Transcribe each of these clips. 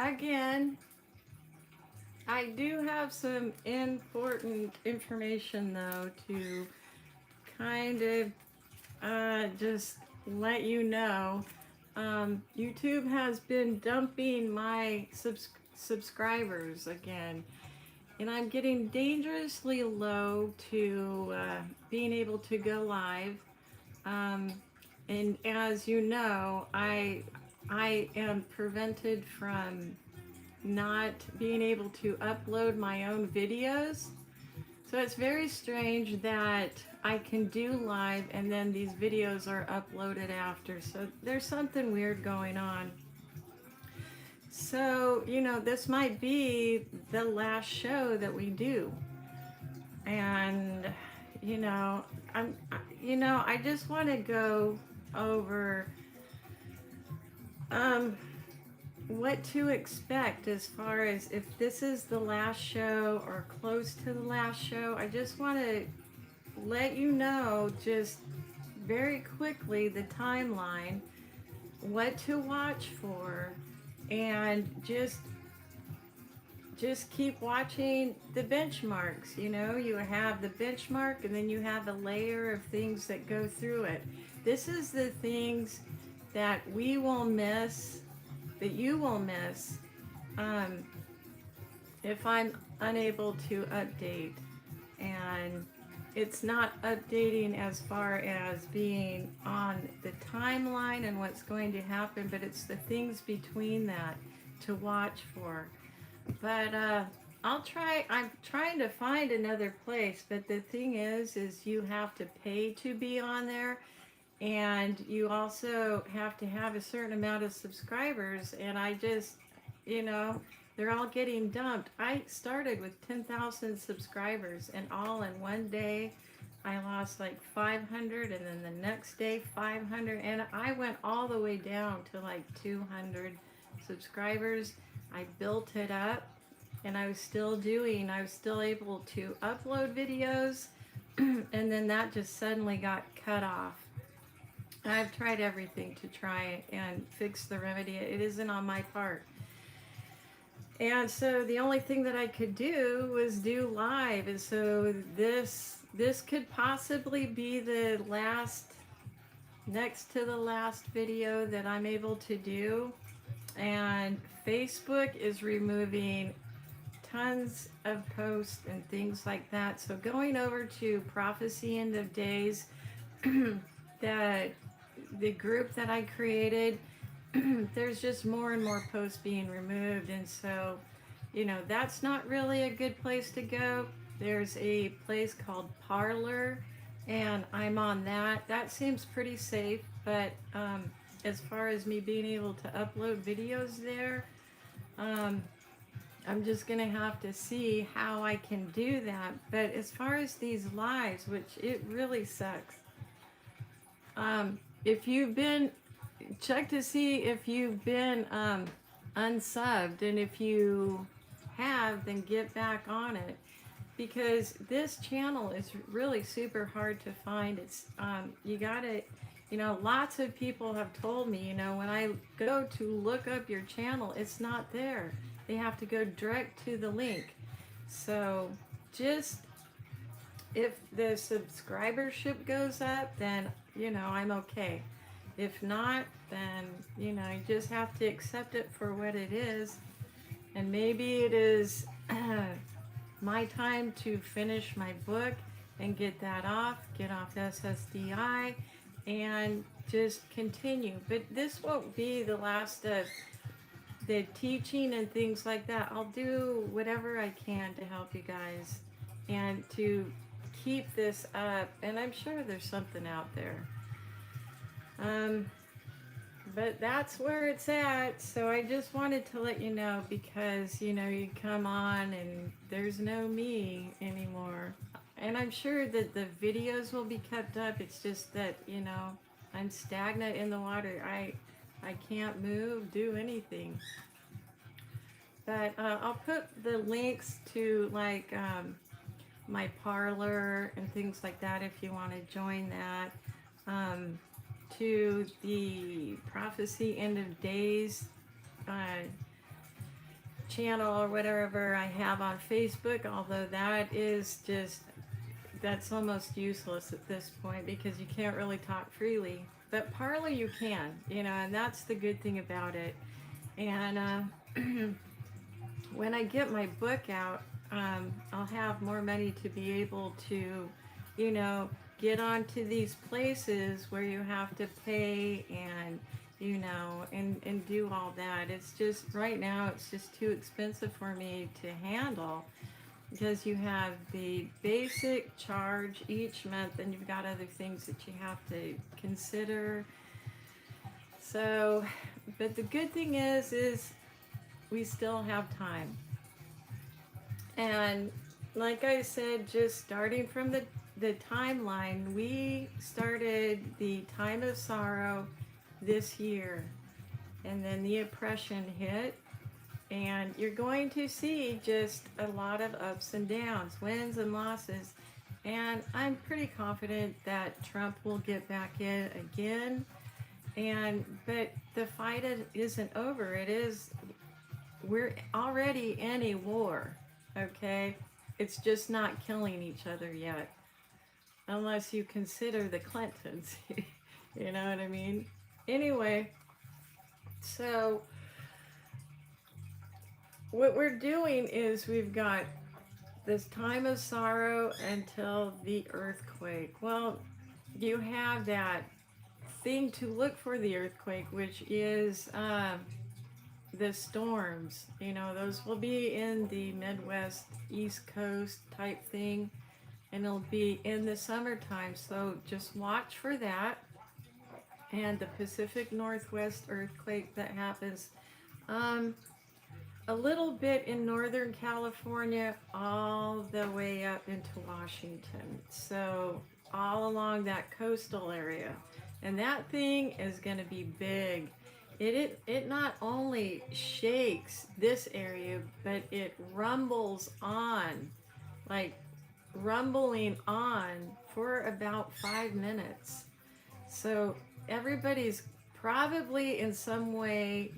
again, I do have some important information though to kind of just let you know. YouTube has been dumping my subscribers again, and I'm getting dangerously low to being able to go live. Um, and as you know, I am prevented from not being able to upload my own videos. So it's very strange that I can do live and then these videos are uploaded after. So there's something weird going on. So, this might be the last show that we do. And, you know, I just want to go over um, what to expect as far as if this is the last show or close to the last show. I just want to let you know just very quickly the timeline, what to watch for, and just keep watching the benchmarks. You have the benchmark and then you have a layer of things that go through it. This is the things that we will miss, that you will miss, um, if I'm unable to update. And it's not updating as far as being on the timeline and what's going to happen, but it's the things between that to watch for. But I'm trying to find another place, but the thing is you have to pay to be on there, and you also have to have a certain amount of subscribers, and I just, you know, they're all getting dumped. I started with 10,000 subscribers, and all in one day, I lost like 500, and then the next day 500, and I went all the way down to like 200 subscribers. I built it up, and I was still able to upload videos, and then that just suddenly got cut off. I've tried everything to try and fix the remedy. It isn't on my part. And so the only thing that I could do was do live. And so this could possibly be the last, next to the last video that I'm able to do. And Facebook is removing tons of posts and things like that. So going over to Prophecy End of Days, that the group that I created, there's just more and more posts being removed. And so, that's not really a good place to go. There's a place called Parlor, and I'm on that. That seems pretty safe, but as far as me being able to upload videos there, I'm just going to have to see how I can do that. But as far as these lives, which it really sucks, if you've been, check to see if you've been unsubbed, and if you have, then get back on it, because this channel is really super hard to find. It's you gotta, lots of people have told me, when I go to look up your channel, it's not there. They have to go direct to the link. So just, if the subscribership goes up, then I'm okay. If not, then you just have to accept it for what it is. And maybe it is my time to finish my book and get off SSDI, and just continue. But this won't be the last of the teaching and things like that. I'll do whatever I can to help you guys and to keep this up. And I'm sure there's something out there. But that's where it's at. So I just wanted to let you know, because you come on and there's no me anymore. And I'm sure that the videos will be kept up. It's just that I'm stagnant in the water. I can't move, do anything. But I'll put the links to like my Parlor and things like that if you want to join that. To the Prophecy End of Days channel or whatever I have on Facebook, although that is just, that's almost useless at this point because you can't really talk freely. But Parler you can, you know, and that's the good thing about it. And when I get my book out, I'll have more money to be able to, you know, get onto these places where you have to pay and, you know, and do all that. It's just, right now, it's just too expensive for me to handle because you have the basic charge each month and you've got other things that you have to consider. So, but the good thing is we still have time. And like I said, just starting from the timeline, we started the time of sorrow this year. And then the oppression hit. And you're going to see just a lot of ups and downs, wins and losses. And I'm pretty confident that Trump will get back in again. But the fight isn't over. It is, we're already in a war, okay? It's just not killing each other yet, unless you consider the Clintons. You know what I mean? Anyway, so what we're doing is we've got this time of sorrow until the earthquake. Well, you have that thing to look for the earthquake, which is the storms. You know, those will be in the Midwest, East Coast type thing, and it'll be in the summertime. So just watch for that. And the Pacific Northwest earthquake that happens a little bit in Northern California, all the way up into Washington. So all along that coastal area. And that thing is going to be big. It not only shakes this area, but it rumbles on, like rumbling on for about 5 minutes. So everybody's probably in some way,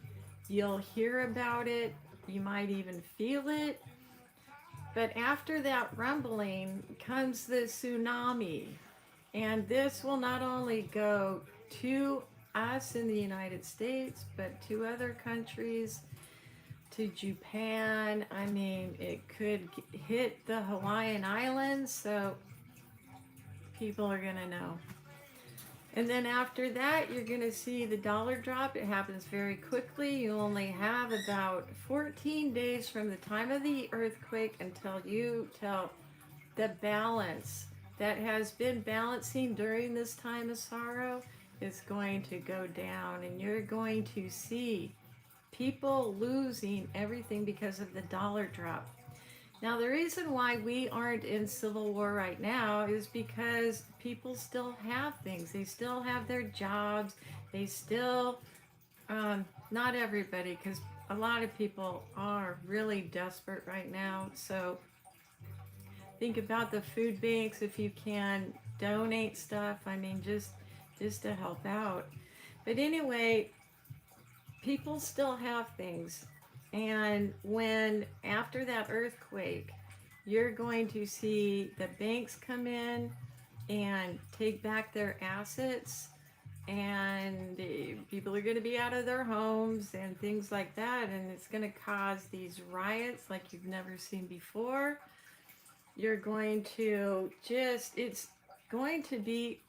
you'll hear about it, you might even feel it. But after that rumbling comes the tsunami. And this will not only go to us in the United States, but to other countries, to Japan. I mean, it could hit the Hawaiian Islands, so people are going to know. And then after that, you're going to see the dollar drop. It happens very quickly. You only have about 14 days from the time of the earthquake until the balance that has been balancing during this time of sorrow is going to go down. And you're going to see people losing everything because of the dollar drop. Now, the reason why we aren't in civil war right now is because people still have things. They still have their jobs. They still, not everybody, because a lot of people are really desperate right now. So think about the food banks if you can donate stuff. I mean, just to help out. But anyway, people still have things. And when, after that earthquake, you're going to see the banks come in and take back their assets, and people are going to be out of their homes and things like that, and it's going to cause these riots like you've never seen before. You're going to it's going to be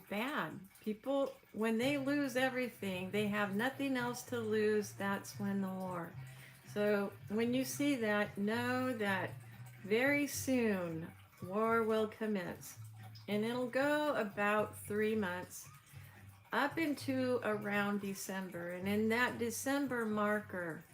bad. People, when they lose everything, they have nothing else to lose. That's when the war. So when you see that, know that very soon war will commence. And it'll go about 3 months up into around December. And in that December marker,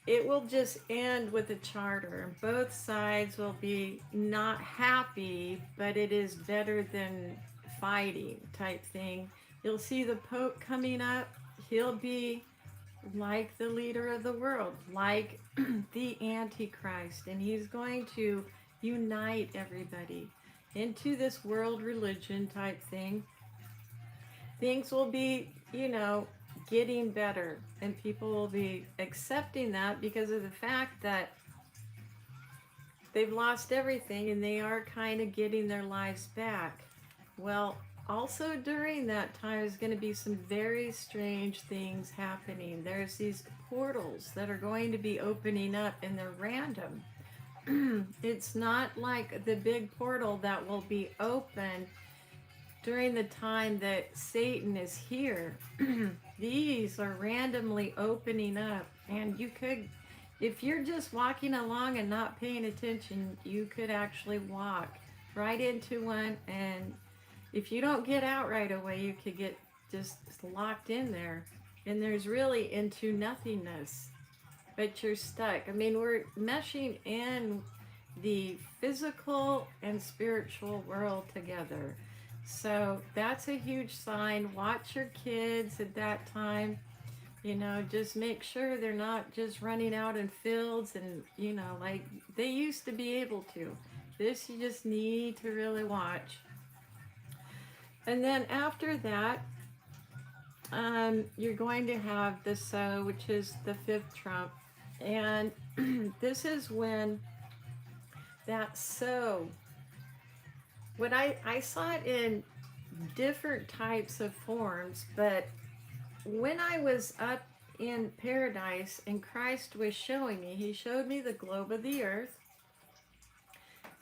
it will just end with a charter. Both sides will be not happy, but it is better than fighting type thing. You'll see the Pope coming up. He'll be like the leader of the world, like the Antichrist, and he's going to unite everybody into this world religion type thing. Things will be, getting better, and people will be accepting that because of the fact that they've lost everything and they are kind of getting their lives back. Well, also during that time is going to be some very strange things happening. There's these portals that are going to be opening up, and they're random. It's not like the big portal that will be open during the time that Satan is here. These are randomly opening up, and you could, if you're just walking along and not paying attention, you could actually walk right into one, and if you don't get out right away, you could get just locked in there, and there's really into nothingness, but you're stuck. I mean, we're meshing in the physical and spiritual world together. So that's a huge sign. Watch your kids at that time. You know, just make sure they're not just running out in fields and, you know, like they used to be able to. This you just need to really watch. And then after that, you're going to have the sow, which is the fifth trump. And this is when that sow, when I saw it in different types of forms, but when I was up in paradise and Christ was showing me, he showed me the globe of the earth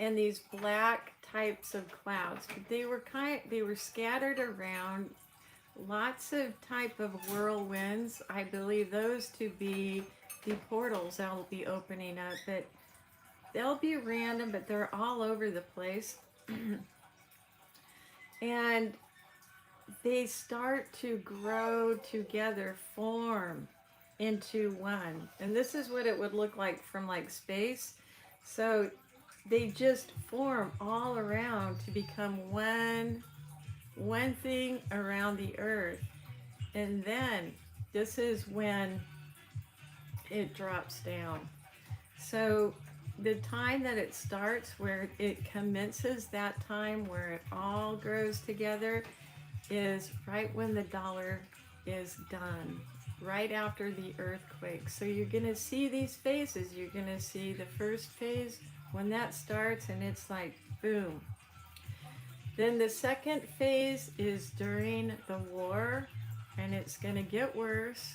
and these black types of clouds. But they were scattered around, lots of type of whirlwinds. I believe those to be the portals that will be opening up, but they'll be random, but they're all over the place. And they start to grow together, form into one. And this is what it would look like from like space. So they just form all around to become one thing around the earth. And then this is when it drops down. So the time that it starts, where it commences, that time where it all grows together, is right when the dollar is done, right after the earthquake. So you're going to see these phases. You're going to see the first phase when that starts, and it's like boom. Then the second phase is during the war, and it's going to get worse.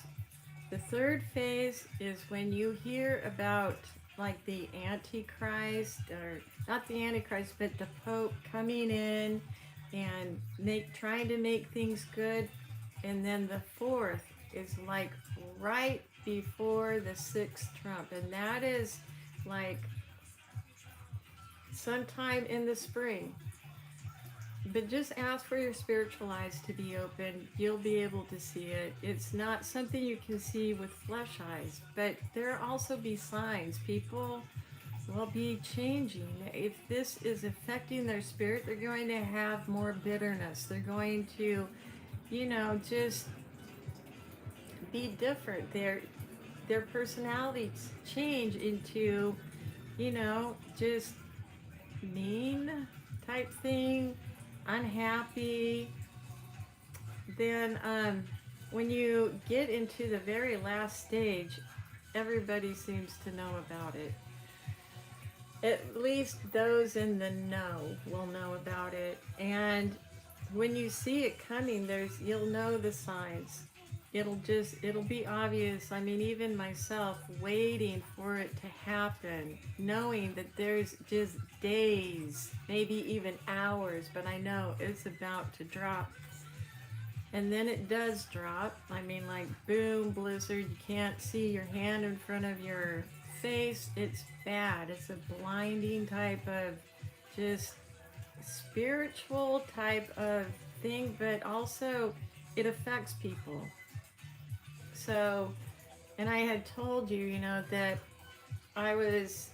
The third phase is when you hear about like the Antichrist, or not the Antichrist, but the Pope coming in and trying to make things good. And then the fourth is like right before the sixth trump, and that is like sometime in the spring. But just ask for your spiritual eyes to be open. You'll be able to see it. It's not something you can see with flesh eyes, but there also be signs. People will be changing. If this is affecting their spirit, they're going to have more bitterness. They're going to, you know, just be different. Their personalities change into, you know, just mean type thing, unhappy. Then when you get into the very last stage, everybody seems to know about it. At least those in the know will know about it. And when you see it coming, you'll know the signs. It'll be obvious. I mean, even myself waiting for it to happen, knowing that there's just days, maybe even hours, but I know it's about to drop. And then it does drop. I mean, like boom, blizzard. You can't see your hand in front of your face. It's bad. It's a blinding type of just spiritual type of thing, but also it affects people. So, and I had told you, you know, that I was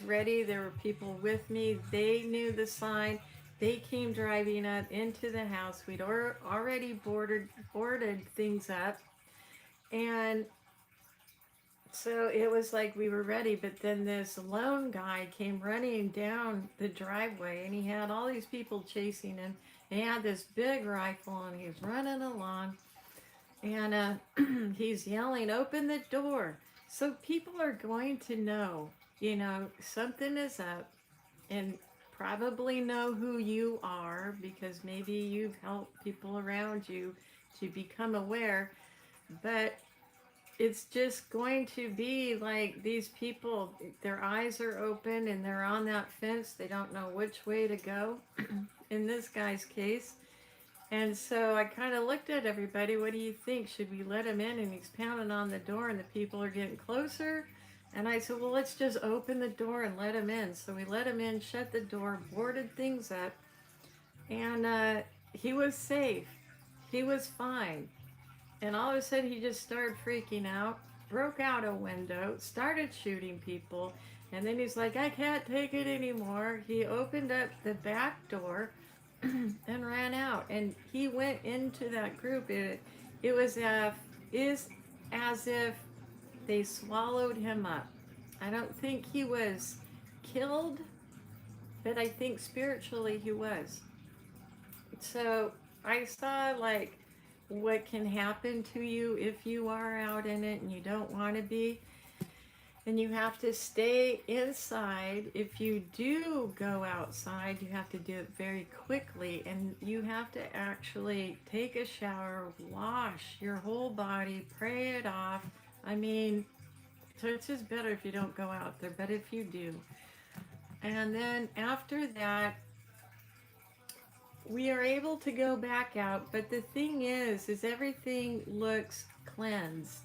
ready. There were people with me. They knew the sign. They came driving up into the house. We'd already boarded things up. And so it was like we were ready. But then this lone guy came running down the driveway, and he had all these people chasing him. And he had this big rifle, and he was running along. And he's yelling, "Open the door." So people are going to know, something is up, and probably know who you are because maybe you've helped people around you to become aware. But it's just going to be like these people, their eyes are open and they're on that fence. They don't know which way to go in this guy's case. And so I kind of looked at everybody. What do you think? Should we let him in? And he's pounding on the door, and the people are getting closer. And I said, well, let's just open the door and let him in. So we let him in, shut the door, boarded things up, and he was safe. He was fine. And all of a sudden, he just started freaking out, broke out a window, started shooting people. And then he's like, I can't take it anymore. He opened up the back door and ran out. And he went into that group. It was is as if they swallowed him up. I don't think he was killed, but I think spiritually he was. So I saw like what can happen to you if you are out in it and you don't want to be. And you have to stay inside. If you do go outside, you have to do it very quickly. And you have to actually take a shower, wash your whole body, pray it off. I mean, so it's just better if you don't go out there, but if you do. And then after that, we are able to go back out. But the thing is everything looks cleansed.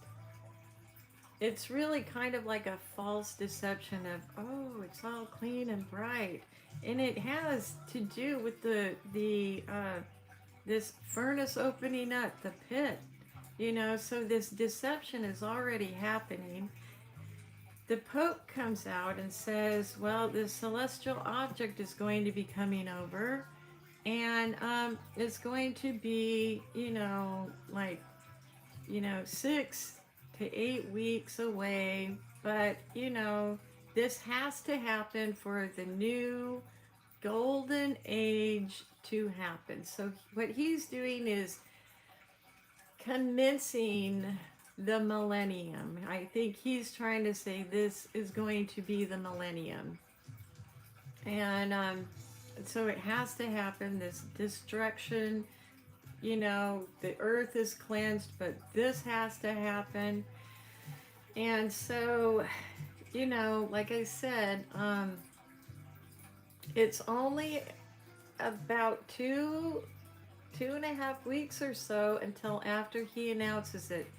It's really kind of like a false deception of, oh, it's all clean and bright. And it has to do with this furnace opening up, the pit, so this deception is already happening. The Pope comes out and says, well, this celestial object is going to be coming over, and it's going to be, 6 to 8 weeks away. But, this has to happen for the new golden age to happen. So what he's doing is commencing the millennium. I think he's trying to say this is going to be the millennium. And so it has to happen, this destruction. The earth is cleansed, but this has to happen. And so, like I said, it's only about 2.5 weeks or so until after he announces it.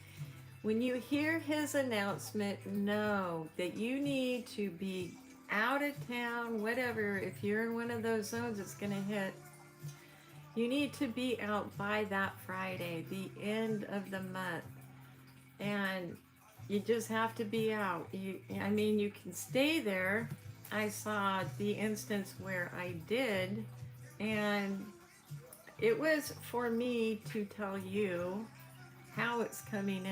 When you hear his announcement, know that you need to be out of town, whatever. If you're in one of those zones it's going to hit, you need to be out by that Friday, the end of the month. And you just have to be out. You can stay there. I saw the instance where I did, and it was for me to tell you how it's coming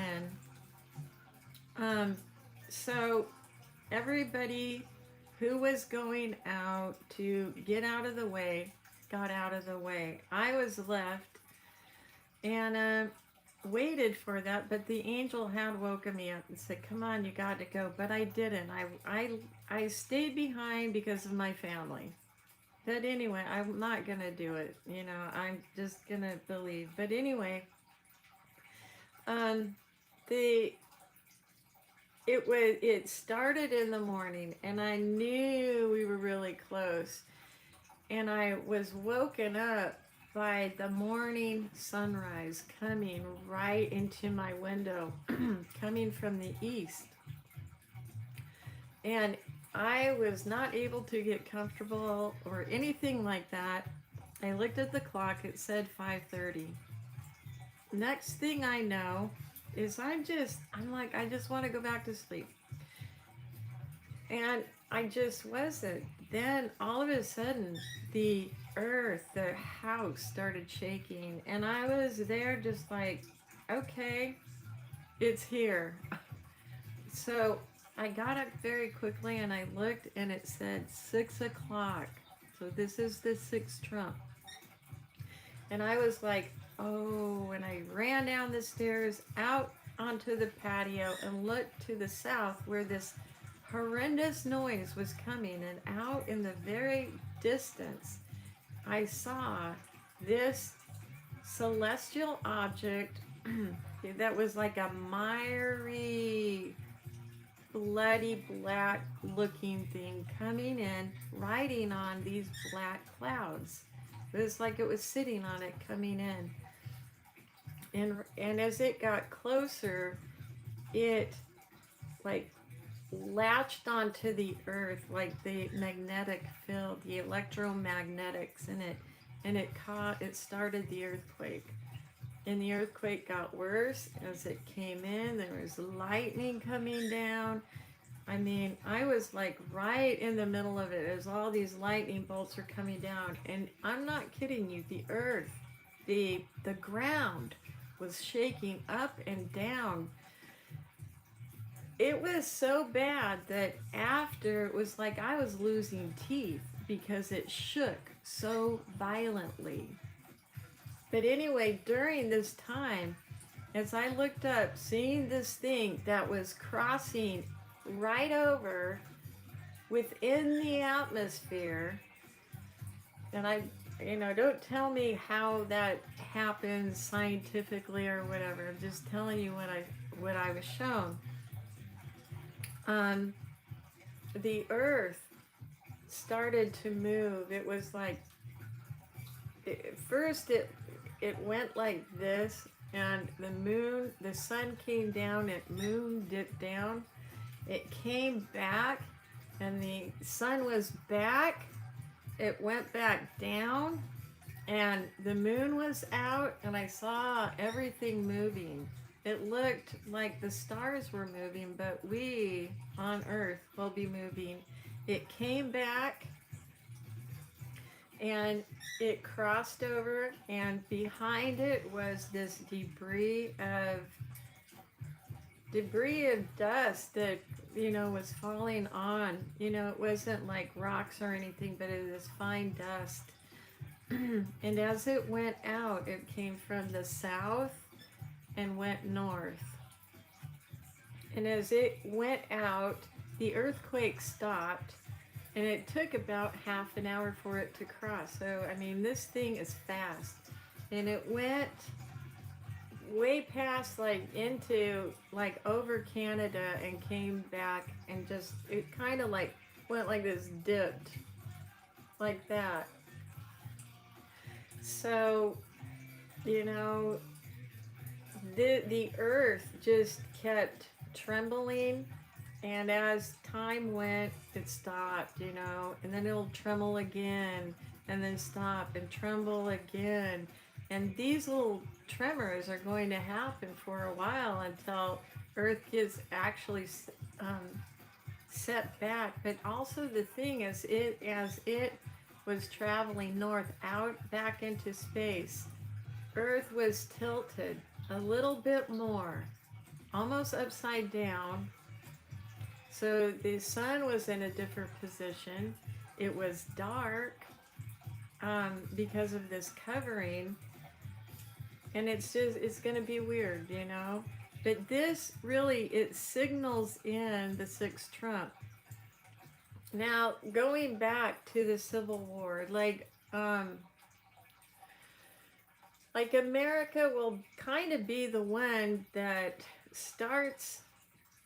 in. So everybody who was going out to get out of the way got out of the way. I was left and waited for that, but the angel had woken me up and said, come on, you got to go. But I didn't. I stayed behind because of my family. But anyway, I'm not going to do it. I'm just going to believe. But anyway, it started in the morning, and I knew we were really close. And I was woken up by the morning sunrise coming right into my window, coming from the east. And I was not able to get comfortable or anything like that. I looked at the clock, it said 5:30. Next thing I know is I'm like, I just want to go back to sleep. And I just wasn't. Then all of a sudden, the earth, the house started shaking. And I was there just like, okay, it's here. So I got up very quickly and I looked and it said 6 o'clock. So this is the 6th trump. And I was like, Oh, and I ran down the stairs out onto the patio and looked to the south where this horrendous noise was coming, and out in the very distance I saw this celestial object that was like a miry, bloody black looking thing coming in, riding on these black clouds. It was like it was sitting on it coming in. And as it got closer, it like latched onto the earth, like the magnetic field, the electromagnetics in it, and it started the earthquake. And the earthquake got worse as it came in. There was lightning coming down. I mean, I was like right in the middle of it as all these lightning bolts are coming down. And I'm not kidding you, the earth, the ground was shaking up and down. It was so bad that after, it was like I was losing teeth because it shook so violently. But anyway, during this time, as I looked up, seeing this thing that was crossing right over within the atmosphere, and don't tell me how that happens scientifically or whatever. I'm just telling you what I was shown. The earth started to move. It was like, first it went like this, and the sun came down, moon dipped down, it came back, and the sun was back, it went back down, and the moon was out, and I saw everything moving. It looked like the stars were moving, but we on Earth will be moving. It came back, and it crossed over, and behind it was this debris of dust that was falling on. It wasn't like rocks or anything, but it was fine dust. And as it went out, it came from the south and went north. And as it went out, the earthquake stopped, and it took about half an hour for it to cross. So, I mean, this thing is fast. And it went way past, like, into, like, over Canada, and came back, and just, it kind of, like, went like this, dipped, like that. So, the earth just kept trembling, and as time went, it stopped, and then it'll tremble again, and then stop and tremble again. And these little tremors are going to happen for a while until Earth gets actually set back. But also the thing is, as it was traveling north out back into space, Earth was tilted a little bit more, almost upside down. So the sun was in a different position. It was dark because of this covering. And it's going to be weird, But this really, it signals in the sixth trump. Now, going back to the Civil War, like America will kind of be the one that starts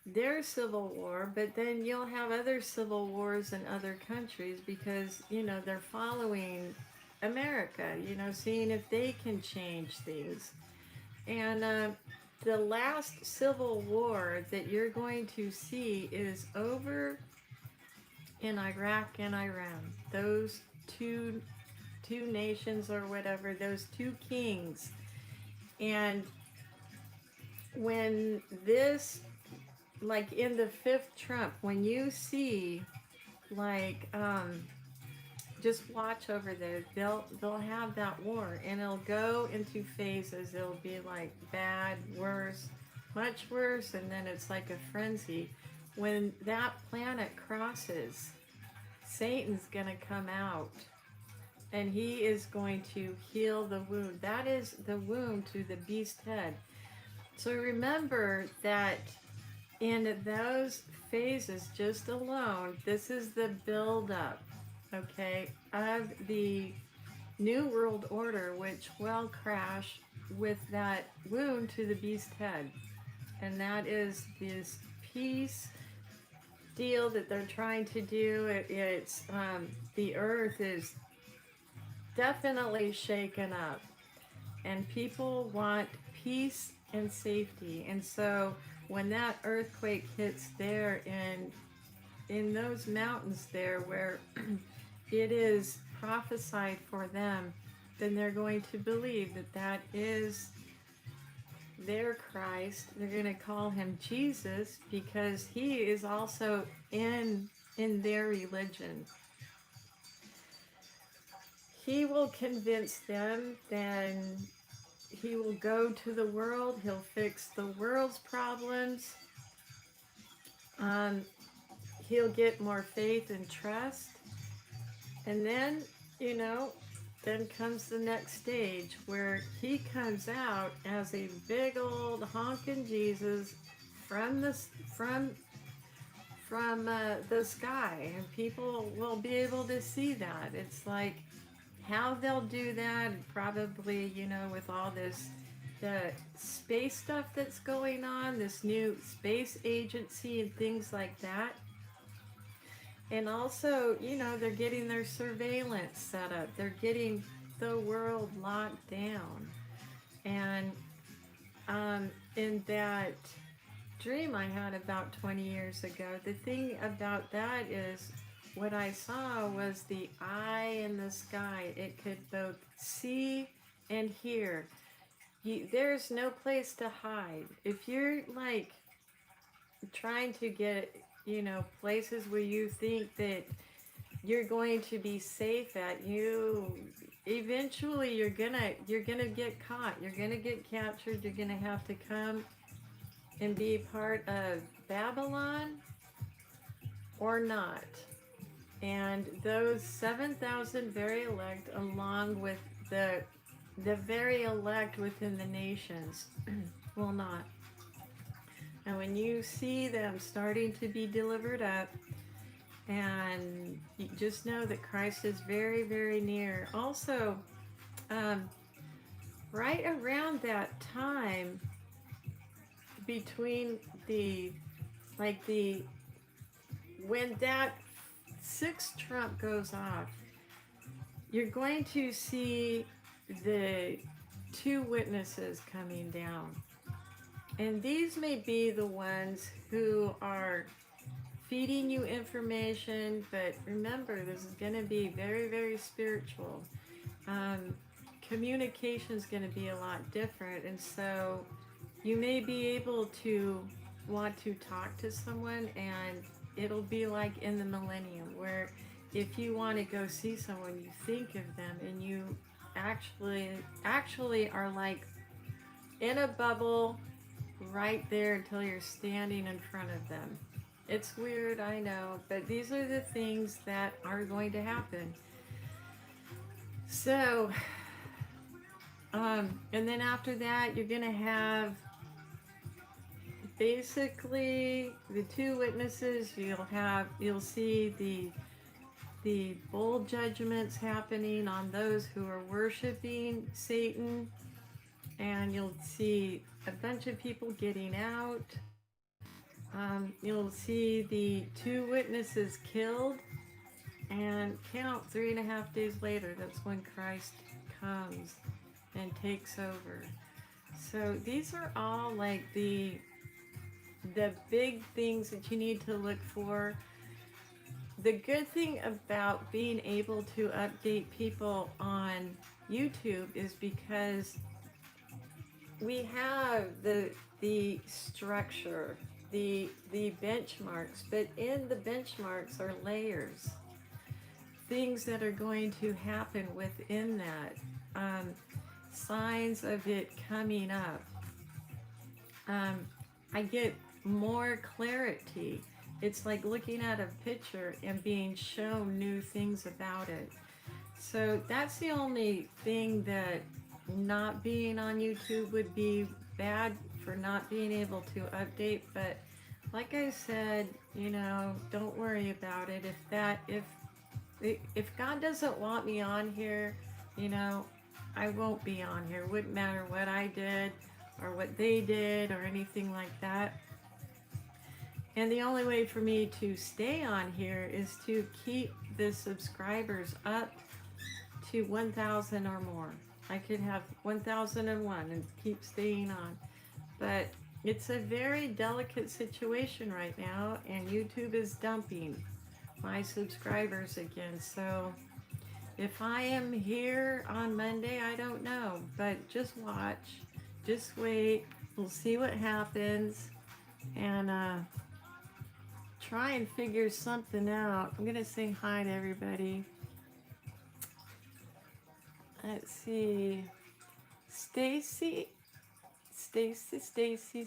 their civil war, but then you'll have other civil wars in other countries because, they're following America, seeing if they can change things. And the last civil war that you're going to see is over in Iraq and Iran. Those two nations or whatever, those two kings. And when this, like in the fifth trump, when you see, like, just watch over there, they'll have that war, and it'll go into phases. It'll be like bad, worse, much worse, and then it's like a frenzy. When that planet crosses, Satan's gonna come out. and he is going to heal the wound. That is the wound to the beast head. So remember that in those phases just alone, this is the buildup, okay, of the New World Order, which will crash with that wound to the beast head. And that is this peace deal that they're trying to do. It's the earth is definitely shaken up, and people want peace and safety. And so when that earthquake hits there in those mountains there where it is prophesied for them, then they're going to believe that that is their Christ. They're going to call him Jesus because he is also in their religion. He will convince them, then he will go to the world, he'll fix the world's problems, um, he'll get more faith and trust, and then, you know, then comes the next stage where he comes out as a big old honking Jesus from the sky, and people will be able to see that. It's like how they'll do that, probably, you know, with all this the space stuff that's going on, this new space agency and things like that. And also, you know, they're getting their surveillance set up. They're getting the world locked down. And in that dream I had about 20 years ago, the thing about that is what I saw was the eye in the sky. It could both see and hear. There's no place to hide. If you're like trying to get, you know, places where you think that you're going to be safe at, you eventually you're gonna get caught. You're gonna get captured. You're gonna have to come and be part of Babylon or not. And those 7,000 very elect, along with the very elect within the nations, will not. And when you see them starting to be delivered up, and you just know that Christ is very, very near. Also, right around that time, between when that sixth trump goes off, you're going to see the two witnesses coming down. And these may be the ones who are feeding you information, but remember, this is going to be very, very spiritual. Communication is going to be a lot different, and so you may be able to want to talk to someone, and it'll be like in the millennium, where if you want to go see someone, you think of them, and you actually are like in a bubble right there until you're standing in front of them. It's weird, I know, but these are the things that are going to happen. So, and then after that, you're going to have basically the two witnesses. You'll see the bowl judgments happening on those who are worshiping Satan, and you'll see a bunch of people getting out. You'll see the two witnesses killed, and count 3.5 days later, that's when Christ comes and takes over. So these are all like the big things that you need to look for. The good thing about being able to update people on YouTube is because we have the structure, the benchmarks, but in the benchmarks are layers, things that are going to happen within that, signs of it coming up. I get more clarity. It's like looking at a picture and being shown new things about it. So that's the only thing that not being on YouTube would be bad for not being able to update. But like I said, don't worry about it. If God doesn't want me on here, you know, I won't be on here. Wouldn't matter what I did or what they did or anything like that. And the only way for me to stay on here is to keep the subscribers up to 1,000 or more. I could have 1,001 and keep staying on. But it's a very delicate situation right now, and YouTube is dumping my subscribers again. So if I am here on Monday, I don't know. But just watch, just wait. We'll see what happens, and try and figure something out. I'm gonna say hi to everybody. Let's see. Stacy's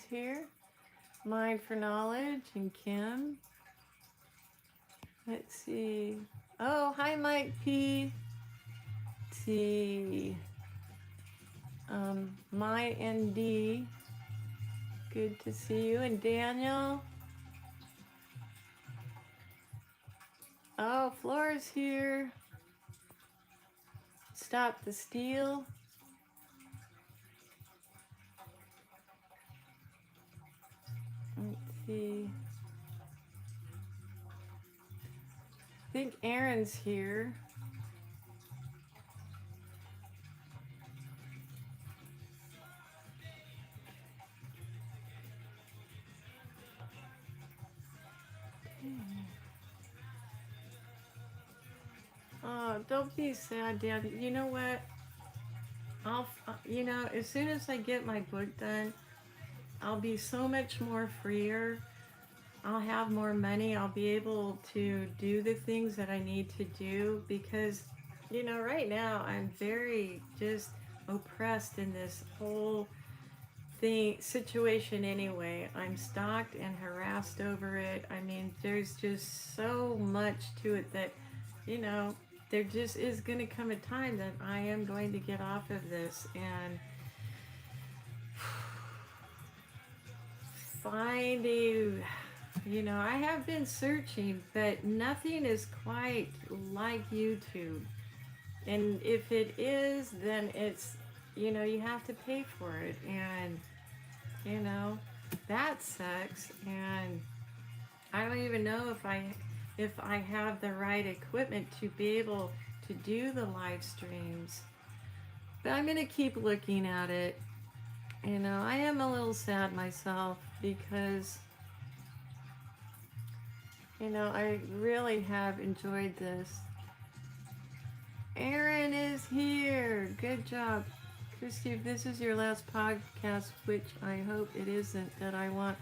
here. Mind for Knowledge and Kim. Let's see. Oh, hi Mike P. Let's see. My ND. Good to see you. And Daniel. Oh, Flora's here. Stop the Steal. Let's see. I think Aaron's here. Oh, don't be sad, Dad. You know what? As soon as I get my book done, I'll be so much more freer. I'll have more money. I'll be able to do the things that I need to do because, right now I'm very just oppressed in this whole situation anyway. I'm stalked and harassed over it. I mean, there's just so much to it that, there just is going to come a time that I am going to get off of this and find I have been searching, but nothing is quite like YouTube. And if it is, then it's, you have to pay for it. And, that sucks. And I don't even know if I have the right equipment to be able to do the live streams. But I'm going to keep looking at it. I am a little sad myself because, I really have enjoyed this. Aaron is here. Good job. Christy, if this is your last podcast, which I hope it isn't, that I want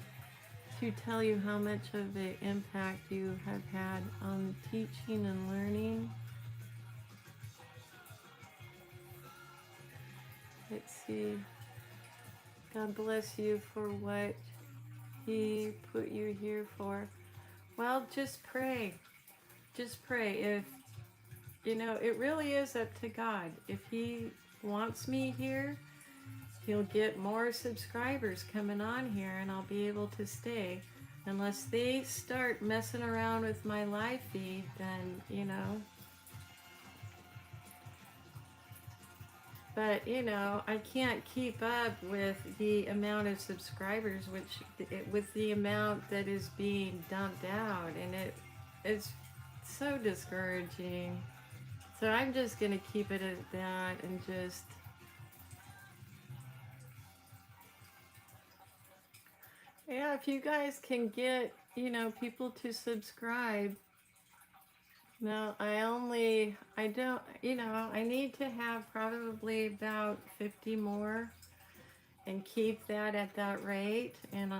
to tell you how much of an impact you have had on teaching and learning. Let's see. God bless you for what He put you here for. Well, just pray. Just pray. If, it really is up to God. If He wants me here, He'll get more subscribers coming on here and I'll be able to stay. Unless they start messing around with my live feed, then, But, I can't keep up with the amount of subscribers, with the amount that is being dumped out. And it's so discouraging. So I'm just going to keep it at that and just... Yeah, if you guys can get, people to subscribe. No, I need to have probably about 50 more and keep that at that rate. And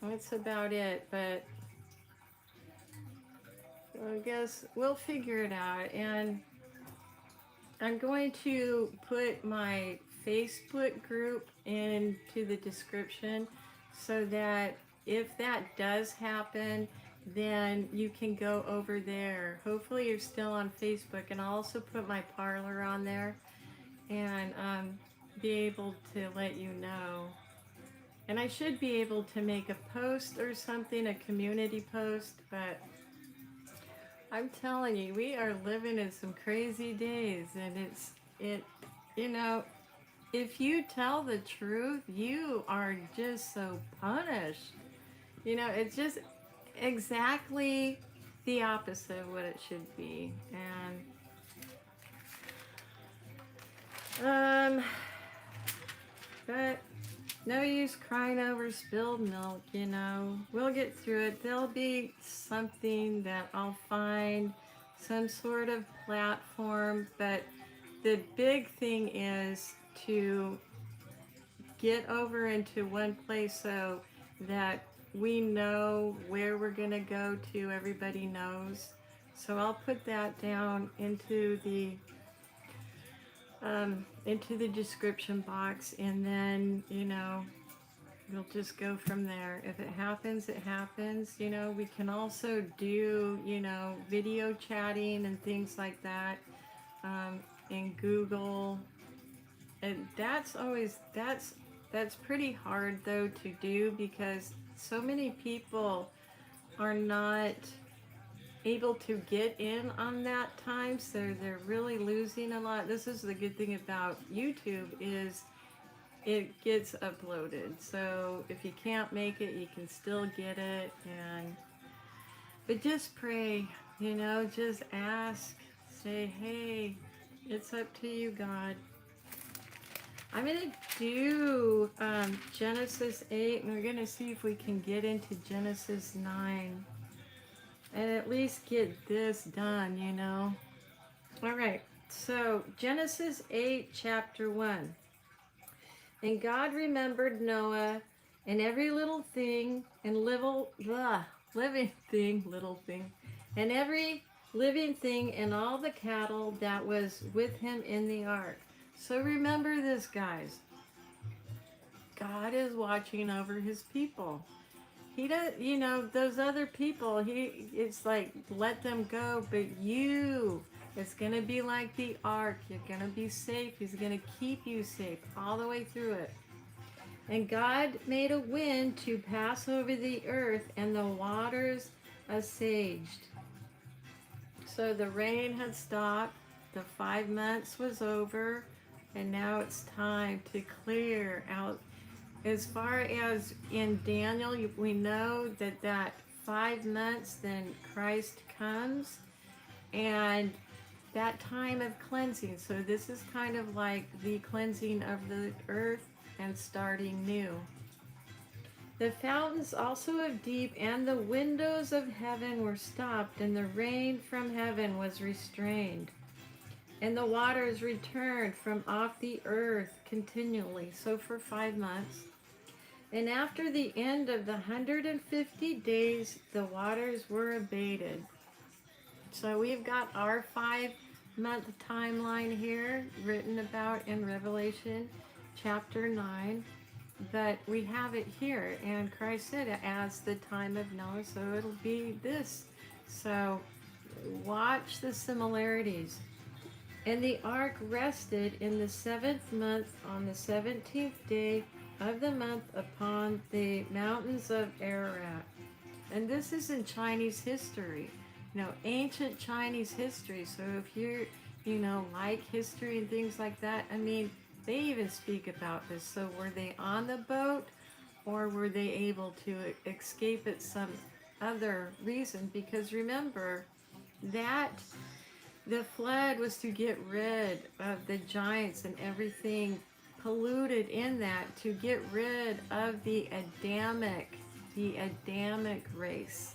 that's about it. But I guess we'll figure it out. And I'm going to put my Facebook group into the description so that if that does happen, then you can go over there. Hopefully you're still on Facebook, and I'll also put my parlor on there and be able to let you know. And I should be able to make a post or something, a community post, but I'm telling you, we are living in some crazy days, and it, you know, if you tell the truth, you are just so punished. You know, it's just exactly the opposite of what it should be. And but no use crying over spilled milk, you know. We'll get through it. There'll be something that I'll find, some sort of platform, but the big thing is to get over into one place so that we know where we're going to go to. Everybody knows. So I'll put that down into the description box, and then, you know, we'll just go from there. If it happens, it happens. You know, we can also do, you know, video chatting and things like that in Google. And that's pretty hard though to do, because so many people are not able to get in on that time, so they're really losing a lot. This is the good thing about YouTube, is it gets uploaded, so if you can't make it, you can still get it. But just pray, you know, just ask, say, hey, it's up to you, God. I'm going to do Genesis 8, and we're going to see if we can get into Genesis 9 and at least get this done, you know. All right, so Genesis 8, chapter 1. And God remembered Noah and every little thing and living thing, and every living thing and all the cattle that was with him in the ark. So remember this, guys. God is watching over his people. He does, you know, those other people, it's like, let them go, but it's going to be like the ark. You're going to be safe. He's going to keep you safe all the way through it. And God made a wind to pass over the earth, and the waters assuaged. So the rain had stopped. The 5 months was over, and now it's time to clear out. As far as in Daniel, we know that 5 months, then Christ comes, and that time of cleansing. So this is kind of like the cleansing of the earth and starting new. The fountains also of deep and the windows of heaven were stopped, and the rain from heaven was restrained, and the waters returned from off the earth continually. So for 5 months. And after the end of the 150 days, the waters were abated. So we've got our 5-month timeline here written about in Revelation chapter 9. But we have it here, and Christ said it as the time of Noah, so it'll be this. So watch the similarities. And the ark rested in the 7th month on the 17th day of the month upon the mountains of Ararat. And this is in Chinese history, you know, ancient Chinese history. So if you're, you know, like history and things like that, I mean, they even speak about this. So were they on the boat, or were they able to escape at some other reason? Because remember that the flood was to get rid of the giants and everything polluted in that, to get rid of the Adamic race.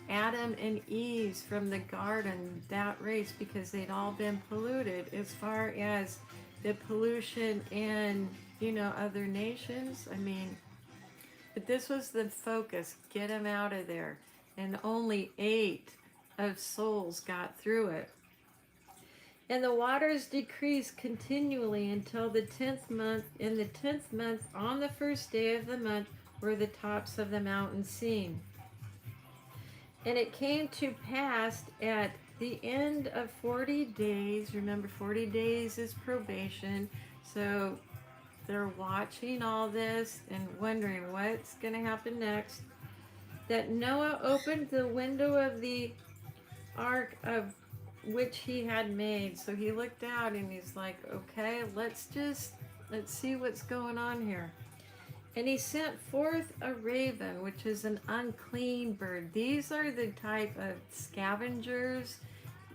Adam and Eve from the garden, that race, because they'd all been polluted. As far as the pollution in, you know, other nations, I mean, but this was the focus, get them out of there. And only 8 of souls got through it. And the waters decreased continually until the 10th month. In the 10th month, on the first day of the month, were the tops of the mountains seen. And it came to pass at the end of 40 days, remember 40 days is probation, so they're watching all this and wondering what's going to happen next, that Noah opened the window of the ark of which he had made. So he looked out and he's like, okay, let's see what's going on here. And he sent forth a raven, which is an unclean bird. These are the type of scavengers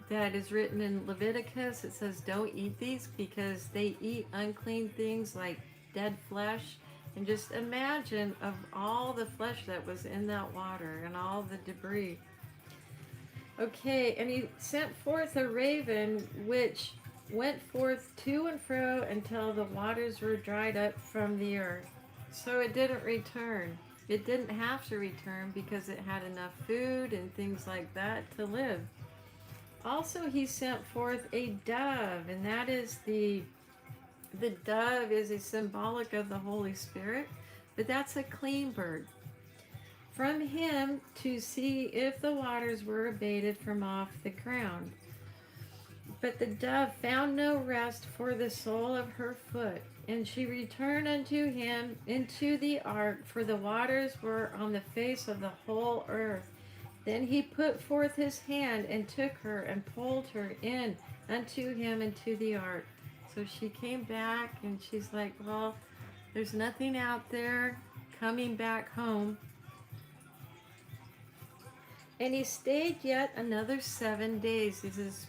that is written in Leviticus. It says don't eat these because they eat unclean things like dead flesh. And just imagine of all the flesh that was in that water and all the debris. Okay, and he sent forth a raven which went forth to and fro until the waters were dried up from the earth. So it didn't return. It didn't have to return because it had enough food and things like that to live. Also, he sent forth a dove, and that is the dove is a symbolic of the Holy Spirit, but that's a clean bird. From him to see if the waters were abated from off the ground. But the dove found no rest for the sole of her foot, and she returned unto him into the ark, for the waters were on the face of the whole earth. Then he put forth his hand and took her and pulled her in unto him into the ark. So she came back and she's like, well, there's nothing out there, coming back home. And he stayed yet another 7 days. This is a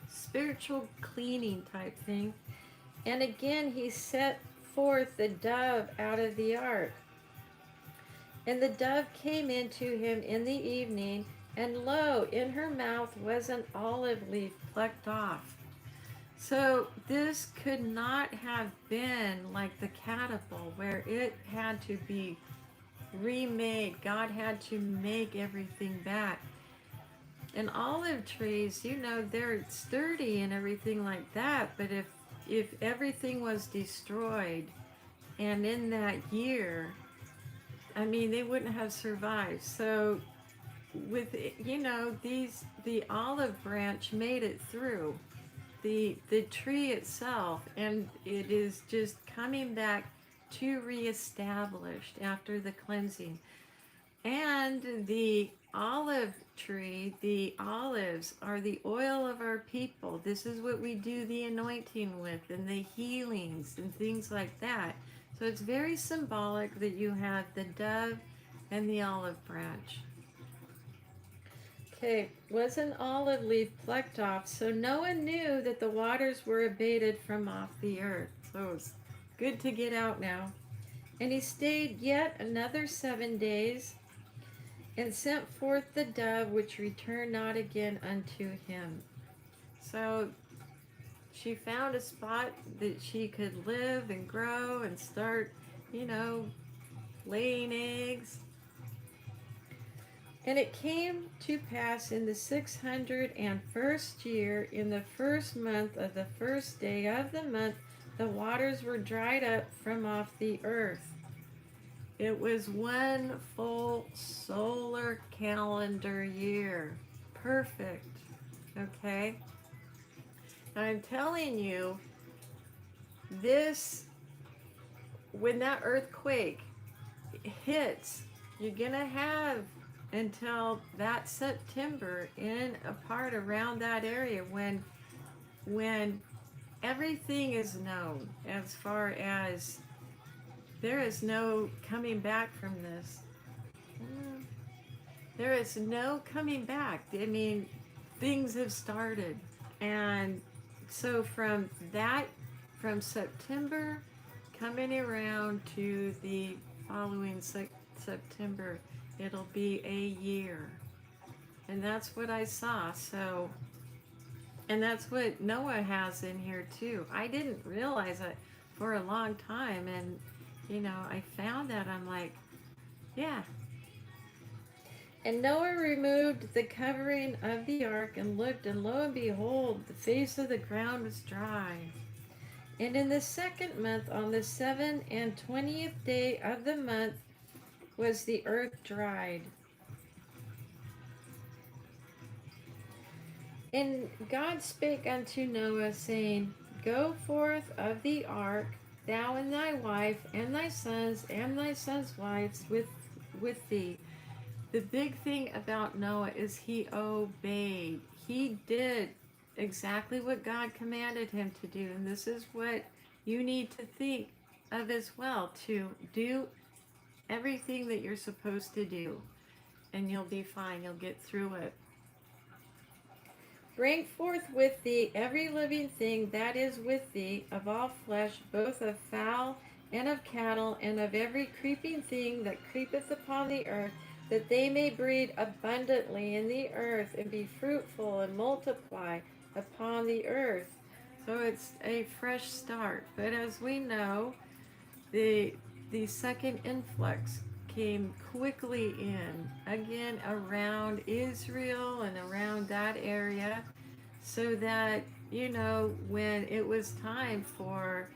spiritual cleaning type thing. And again he set forth the dove out of the ark. And the dove came into him in the evening, and lo, in her mouth was an olive leaf plucked off. So this could not have been like the catapult where it had to be remade. God had to make everything back. And olive trees, you know, they're sturdy and everything like that, but if everything was destroyed and in that year, I mean, they wouldn't have survived. So with, you know, the olive branch made it through the tree itself, and it is just coming back to reestablished after the cleansing. And the olive tree, the olives are the oil of our people. This is what we do the anointing with and the healings and things like that. So it's very symbolic that you have the dove and the olive branch. Okay, was an olive leaf plucked off, so Noah knew that the waters were abated from off the earth. So it's good to get out now. And he stayed yet another 7 days, and sent forth the dove, which returned not again unto him. So she found a spot that she could live and grow and start, you know, laying eggs. And it came to pass in the 601st year, in the first month of the first day of the month, the waters were dried up from off the earth. It was one full solar calendar year. Perfect. Okay? Now I'm telling you, this, when that earthquake hits, you're going to have until that September in a part around that area when everything is known, as far as there is no coming back from this. There is no coming back. I mean, things have started. And so from September coming around to the following September, it'll be a year. And that's what I saw. So, and that's what Noah has in here too. I didn't realize it for a long time. And, you know, I found that. I'm like, yeah. And Noah removed the covering of the ark and looked, and lo and behold, the face of the ground was dry. And in the second month, on the 27th day of the month, was the earth dried. And God spake unto Noah, saying, Go forth of the ark, thou and thy wife, and thy sons, and thy sons' wives with thee. The big thing about Noah is he obeyed. He did exactly what God commanded him to do. And this is what you need to think of as well, to do everything that you're supposed to do, and you'll be fine. You'll get through it. Bring forth with thee every living thing that is with thee, of all flesh, both of fowl and of cattle, and of every creeping thing that creepeth upon the earth, that they may breed abundantly in the earth, and be fruitful and multiply upon the earth. So it's a fresh start. But as we know, the the second influx came quickly in again around Israel and around that area, so that when it was time for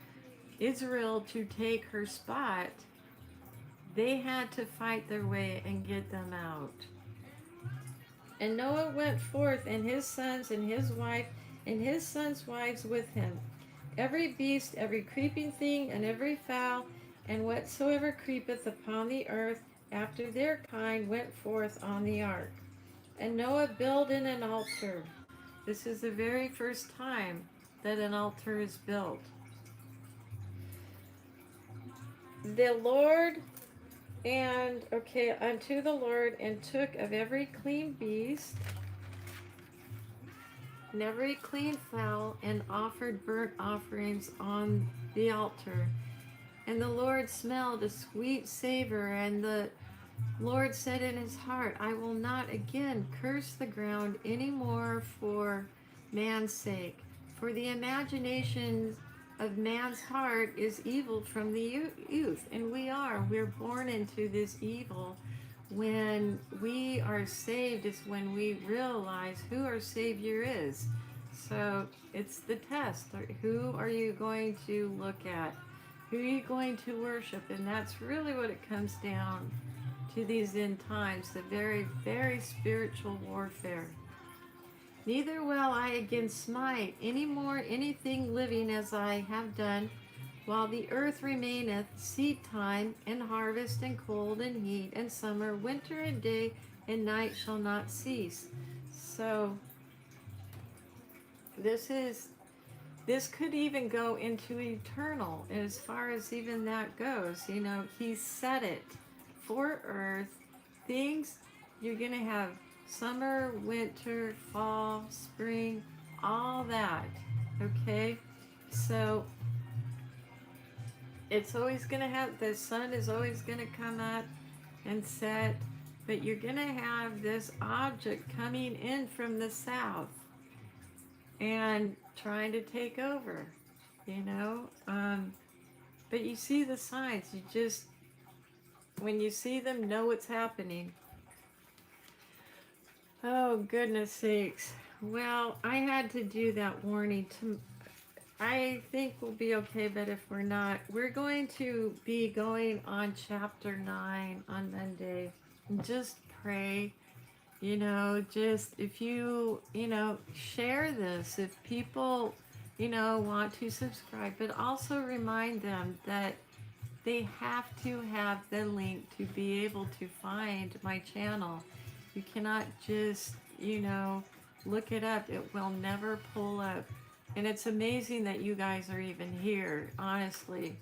Israel to take her spot, they had to fight their way and get them out. And Noah went forth, and his sons and his wife and his sons' wives with him, every beast, every creeping thing, and every fowl, and whatsoever creepeth upon the earth after their kind went forth on the ark. And Noah builded an altar. This is the very first time that an altar is built. The Lord unto the Lord, and took of every clean beast and every clean fowl, and offered burnt offerings on the altar. And the Lord smelled a sweet savor, and the Lord said in his heart, I will not again curse the ground any more for man's sake, for the imagination of man's heart is evil from the youth. And we're born into this evil. When we are saved is when we realize who our Savior is. So it's the test. Who are you going to look at? Who are you going to worship? And that's really what it comes down to these end times, the very, very spiritual warfare. Neither will I again smite any more anything living as I have done, while the earth remaineth, seed time, and harvest, and cold, and heat, and summer, winter, and day, and night shall not cease. So this could even go into eternal, as far as even that goes. He set it for earth. Things, you're going to have summer, winter, fall, spring, all that. Okay? So it's always going to have, the sun is always going to come up and set, but you're going to have this object coming in from the south and trying to take over, but you see the signs. You just, when you see them, know what's happening. Oh, goodness sakes. Well, I had to do that warning. I think we'll be okay, but if we're not, we're going to be going on chapter 9 on Monday. Just pray. Just if share this, if people, want to subscribe, but also remind them that they have to have the link to be able to find my channel. You cannot just, look it up. It will never pull up. And it's amazing that you guys are even here, honestly.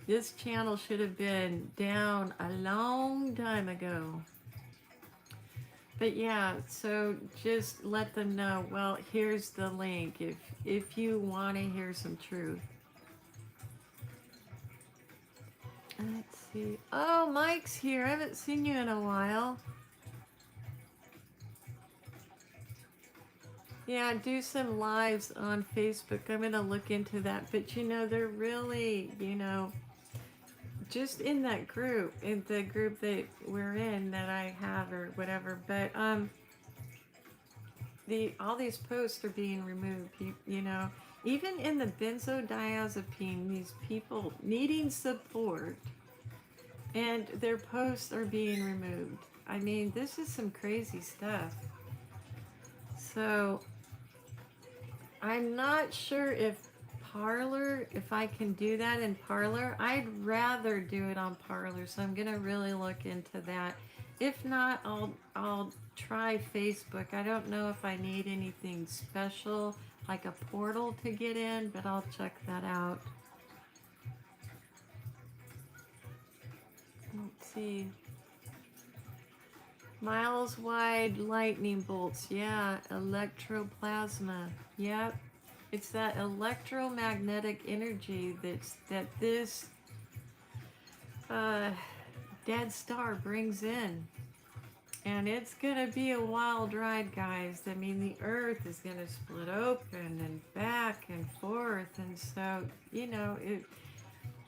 This channel should have been down a long time ago. But yeah, so just let them know, well, here's the link if you want to hear some truth. Let's see. Oh, Mike's here. I haven't seen you in a while. Yeah, do some lives on Facebook. I'm going to look into that. But they're really, just in that group, in the group that we're in, that I have or whatever. But all these posts are being removed. Even in the benzodiazepine, these people needing support, and their posts are being removed. I mean, this is some crazy stuff. So I'm not sure if Parlor, if I can do that in Parlor. I'd rather do it on Parlor, so I'm gonna really look into that. If not, I'll try Facebook. I don't know if I need anything special like a portal to get in, but I'll check that out. Let's see. Miles wide lightning bolts. Yeah, electroplasma. Yep. It's that electromagnetic energy that this uh, dead star brings in. And it's gonna be a wild ride, guys. I mean, the earth is gonna split open and back and forth. And so,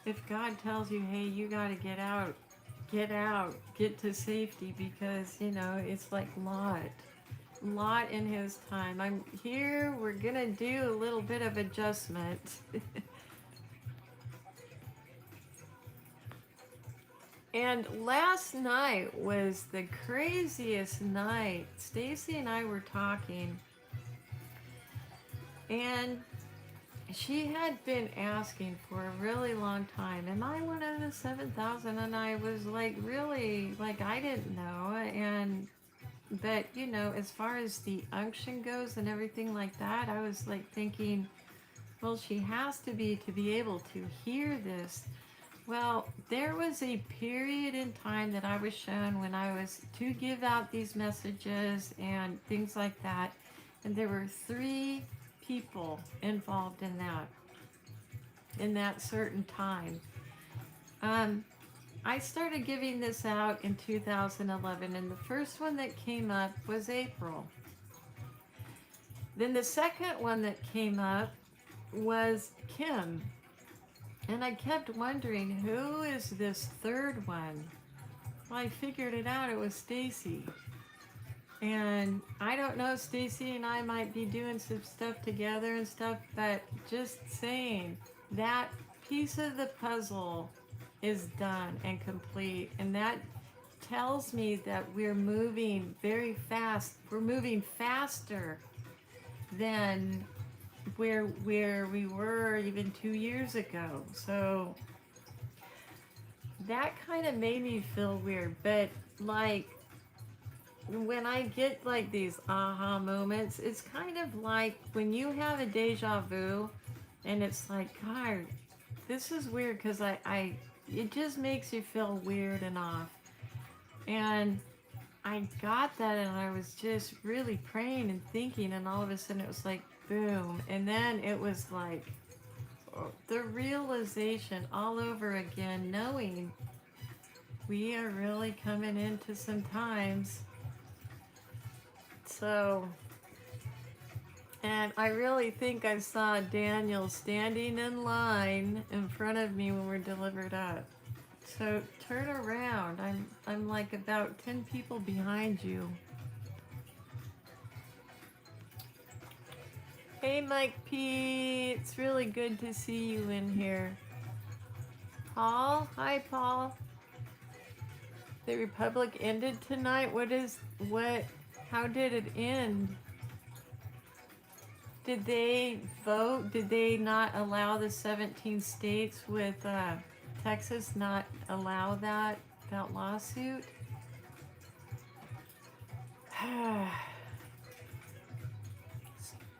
if God tells you, hey, you gotta get out, get to safety, because, it's like Lot in his time. I'm here, we're gonna do a little bit of adjustment. And last night was the craziest night. Stacy and I were talking, and she had been asking for a really long time, am I one of the 7,000? And I was like, really, like, I didn't know. But, as far as the unction goes and everything like that, I was like thinking, well, she has to be able to hear this. Well, there was a period in time that I was shown when I was to give out these messages and things like that. And there were 3 people involved in that certain time. I started giving this out in 2011, and the first one that came up was April. Then the second one that came up was Kim. And I kept wondering, who is this third one? Well, I figured it out. It was Stacy. And I don't know, Stacy and I might be doing some stuff together and stuff, but just saying, that piece of the puzzle is done and complete. And that tells me that we're moving very fast. We're moving faster than where we were even 2 years ago. So that kind of made me feel weird. But like, when I get like these aha moments, it's kind of like when you have a deja vu, and it's like, God, this is weird, because it just makes you feel weird and off. And I got that, and I was just really praying and thinking, and all of a sudden it was like, boom. And then it was like the realization all over again, knowing we are really coming into some times. So, and I really think I saw Daniel standing in line in front of me when we're delivered up. So turn around. I'm like about 10 people behind you. Hey Mike P, it's really good to see you in here. Paul, hi Paul. The Republic ended tonight. How did it end? Did they vote? Did they not allow the 17 states with Texas not allow that lawsuit?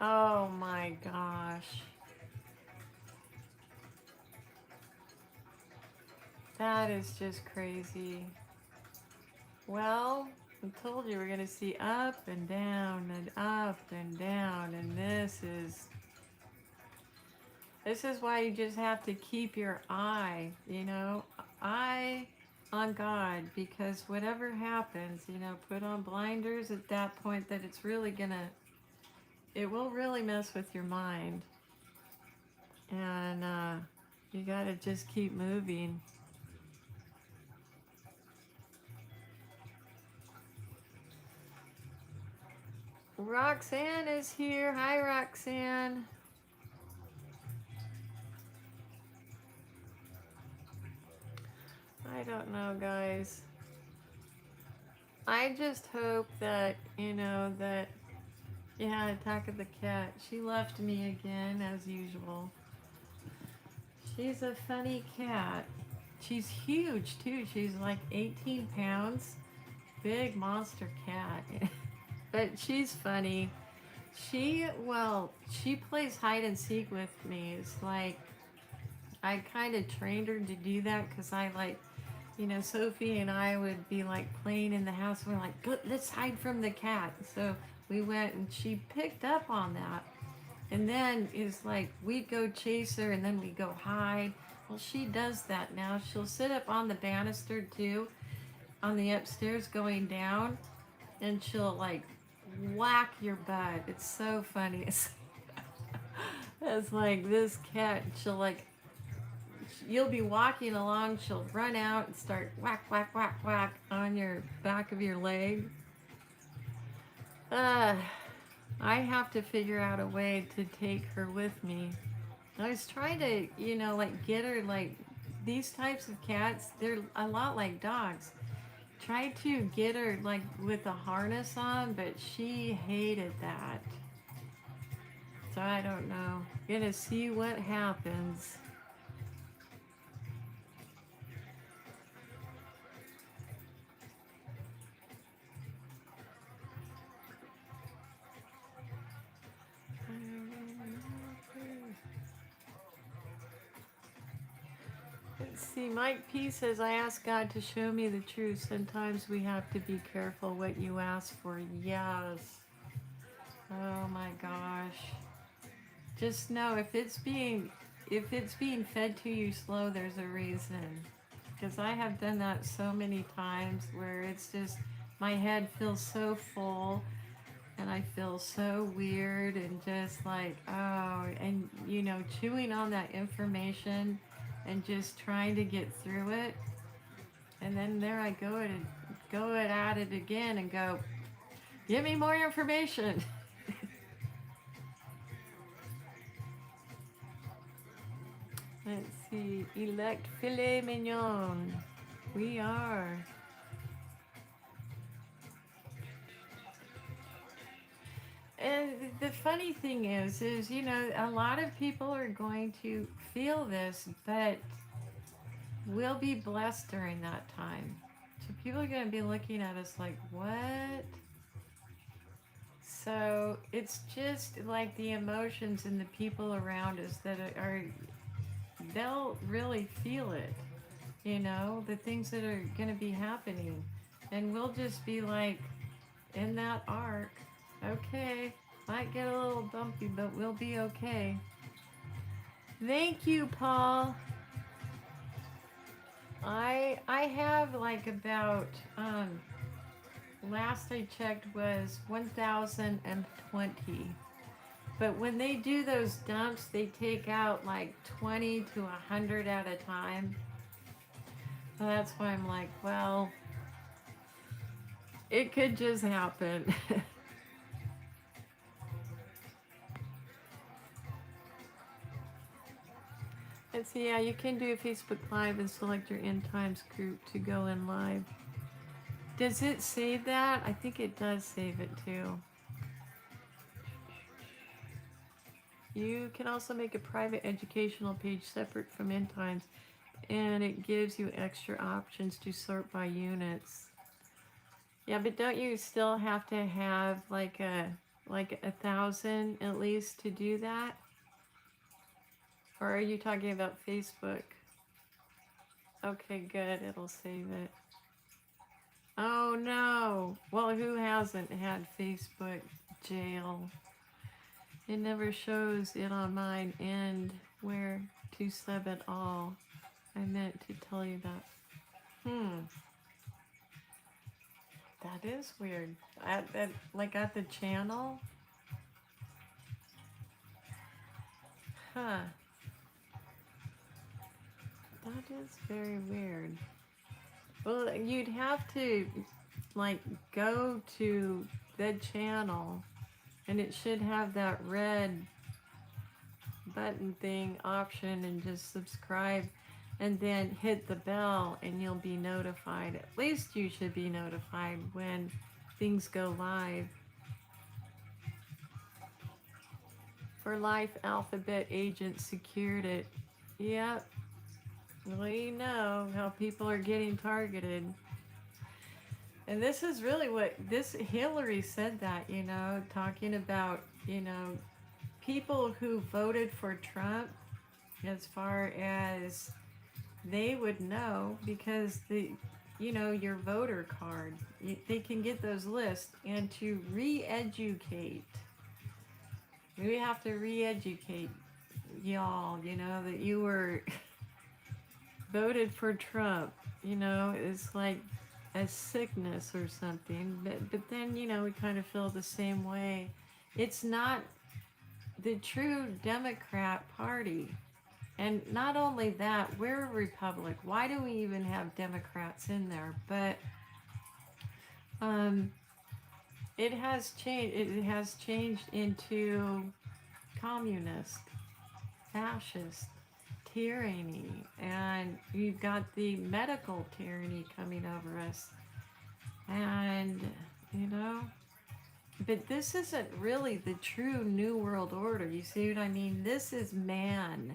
Oh my gosh. That is just crazy. Well, I told you we're going to see up and down and up and down, and this is why you just have to keep your eye on God, because whatever happens, put on blinders at that point, that it will really mess with your mind. And you got to just keep moving. Roxanne is here. Hi, Roxanne. I don't know, guys. I just hope that, that Yeah, Attack of the Cat. She left me again, as usual. She's a funny cat. She's huge, too. She's like 18 pounds. Big monster cat. But she's funny. She plays hide and seek with me. It's like, I kind of trained her to do that because I like, Sophie and I would be like playing in the house. And we're like, go, let's hide from the cat. So we went and she picked up on that. And then it's like we'd go chase her and then we go hide. Well, she does that now. She'll sit up on the banister too, on the upstairs going down, and she'll like whack your butt. It's so funny. It's like this cat, she'll like, you'll be walking along, she'll run out and start whack, whack, whack, whack on your back of your leg. Uh, I have to figure out a way to take her with me. I was trying to, like get her, like, these types of cats, they're a lot like dogs. Tried to get her, like, with a harness on, but she hated that. So I don't know. Gonna see what happens. Let's see, Mike P says, I ask God to show me the truth. Sometimes we have to be careful what you ask for. Yes. Oh my gosh. Just know if it's being fed to you slow, there's a reason. Because I have done that so many times where it's just my head feels so full and I feel so weird and just like, oh, and chewing on that information and just trying to get through it. And then there I go at it again and go, give me more information. Let's see, elect filet mignon. We are. And the funny thing is, a lot of people are going to feel this, but we'll be blessed during that time. So people are going to be looking at us like, what? So it's just like the emotions and the people around us that they'll really feel it, the things that are going to be happening. And we'll just be like, in that arc, okay, might get a little bumpy, but we'll be okay. Thank you, Paul. I have like about last I checked was 1,020. But when they do those dumps, they take out like 20 to 100 at a time. So that's why I'm like, well, it could just happen. Let's see, yeah, you can do a Facebook Live and select your end times group to go in live. Does it save that? I think it does save it too. You can also make a private educational page separate from end times, and it gives you extra options to sort by units. Yeah, but don't you still have to have like a 1,000 at least to do that? Or are you talking about Facebook? Okay, good. It'll save it. Oh no. Well, who hasn't had Facebook jail? It never shows it on mine and where to sub at all. I meant to tell you that. That is weird. At the channel? Huh. That is very weird. Well, you'd have to like go to the channel and it should have that red button thing option and just subscribe and then hit the bell and you'll be notified. At least you should be notified when things go live. for life alphabet agent secured it. Yep. Well, you know how people are getting targeted. And this is really what this Hillary said that, talking about, people who voted for Trump, as far as they would know, because your voter card, they can get those lists, and to re-educate, we have to re-educate y'all, that you were voted for Trump, it's like a sickness or something. But then, we kind of feel the same way. It's not the true Democrat Party. And not only that, we're a republic. Why do we even have Democrats in there? But it has changed. It has changed into communist, fascist, tyranny, and you've got the medical tyranny coming over us. And, but this isn't really the true New World Order. You see what I mean? This is man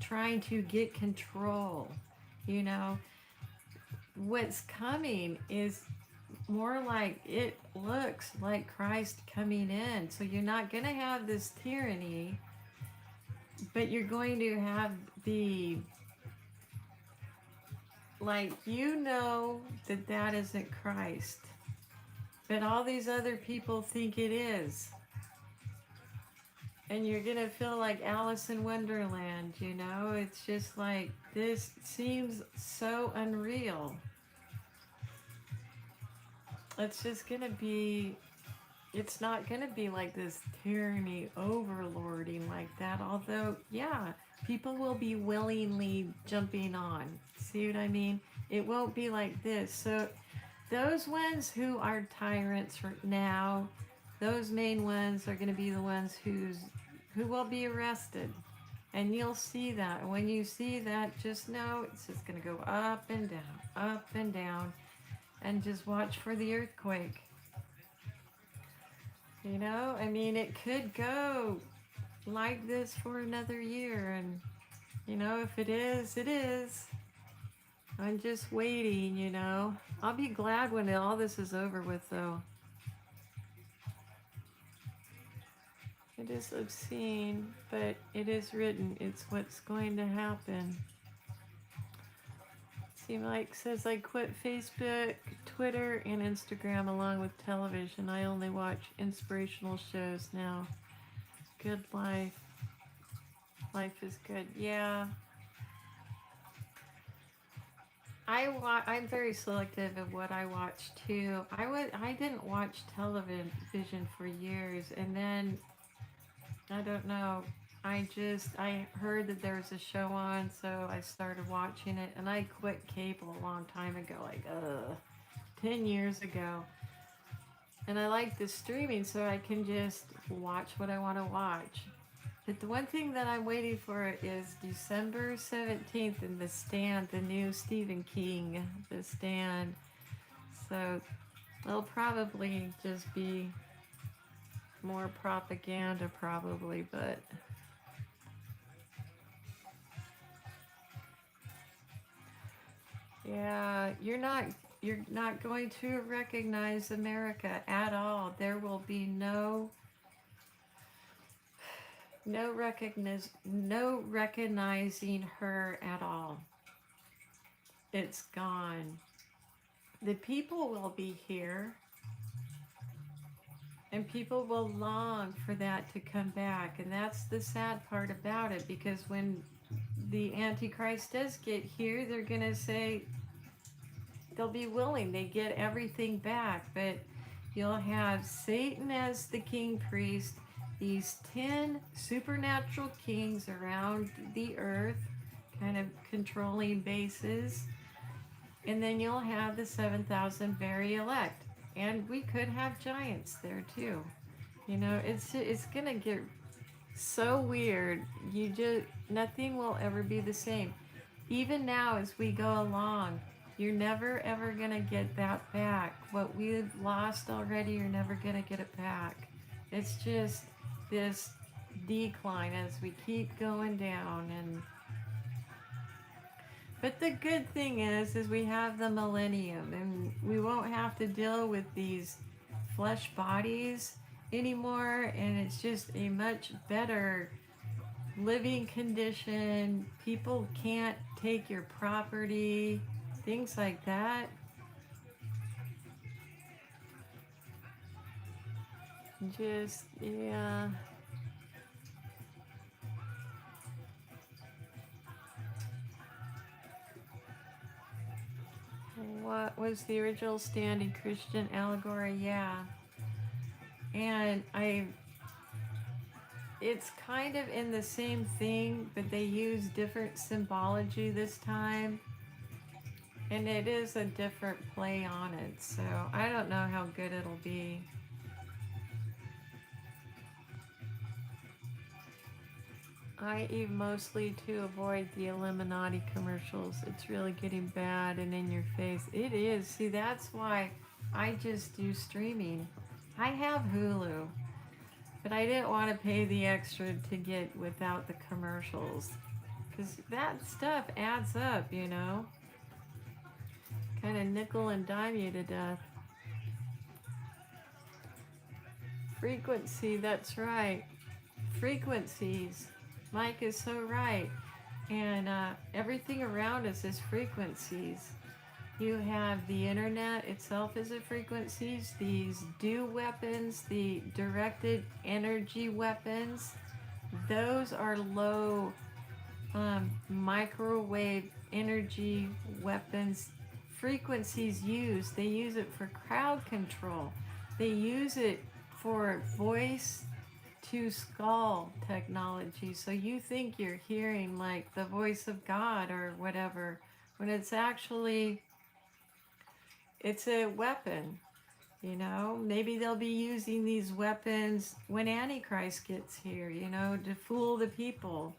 trying to get control. What's coming is more like, it looks like Christ coming in. So you're not going to have this tyranny, but you're going to have the, like, that isn't Christ, but all these other people think it is. And you're gonna feel like Alice in Wonderland, It's just like, this seems so unreal. It's just gonna be, it's not gonna be like this tyranny overlording like that. Although, yeah, people will be willingly jumping on. See what I mean? It won't be like this. So those ones who are tyrants now, those main ones are going to be the ones who will be arrested. And you'll see that. When you see that, just know it's just going to go up and down, and just watch for the earthquake. It could go like this for another year, and if it is, it is. I'm just waiting, I'll be glad when all this is over with, though. It is obscene, but it is written. It's what's going to happen. See, Mike says, I quit Facebook, Twitter, and Instagram along with television. I only watch inspirational shows now. Good life. Life is good. Yeah. I'm very selective of what I watch too. I didn't watch television for years, and then I don't know. I heard that there was a show on, so I started watching it, and I quit cable a long time ago, like 10 years ago. And I like the streaming, so I can just watch what I want to watch. But the one thing that I'm waiting for is December 17th in The Stand, the new Stephen King, The Stand. So it'll probably just be more propaganda, probably, but yeah, you're not going to recognize America at all. There will be no recognizing her at all. It's gone. The people will be here, and people will long for that to come back. And that's the sad part about it, because when the Antichrist does get here, they're going to say, they'll be willing, they get everything back. But you'll have Satan as the king priest, these 10 supernatural kings around the earth, kind of controlling bases. And then you'll have the 7,000 very elect. And we could have giants there too. It's going to get so weird. Nothing will ever be the same. Even now as we go along, you're never ever going to get that back. What we've lost already, you're never going to get it back. It's just this decline as we keep going down. And but the good thing is we have the millennium, and we won't have to deal with these flesh bodies anymore, and it's just a much better living condition. People can't take your property, things like that. Just, yeah. What was the original standing Christian allegory? Yeah. And it's kind of in the same thing, but they use different symbology this time. And it is a different play on it. So I don't know how good it'll be. I eat mostly to avoid the Illuminati commercials. It's really getting bad and in your face. It is. See, that's why I just do streaming. I have Hulu, but I didn't want to pay the extra to get without the commercials. Because that stuff adds up, you know? Kind of nickel and dime you to death. Frequency, that's right. Frequencies. Mike is so right. And everything around us is frequencies. You have the internet itself as a frequencies, these DEW weapons, the directed energy weapons, those are low microwave energy weapons. Frequencies used, they use it for crowd control. They use it for voice to skull technology. So you think you're hearing like the voice of God or whatever, when it's actually, it's a weapon. You know, maybe they'll be using these weapons when Antichrist gets here, you know, to fool the people.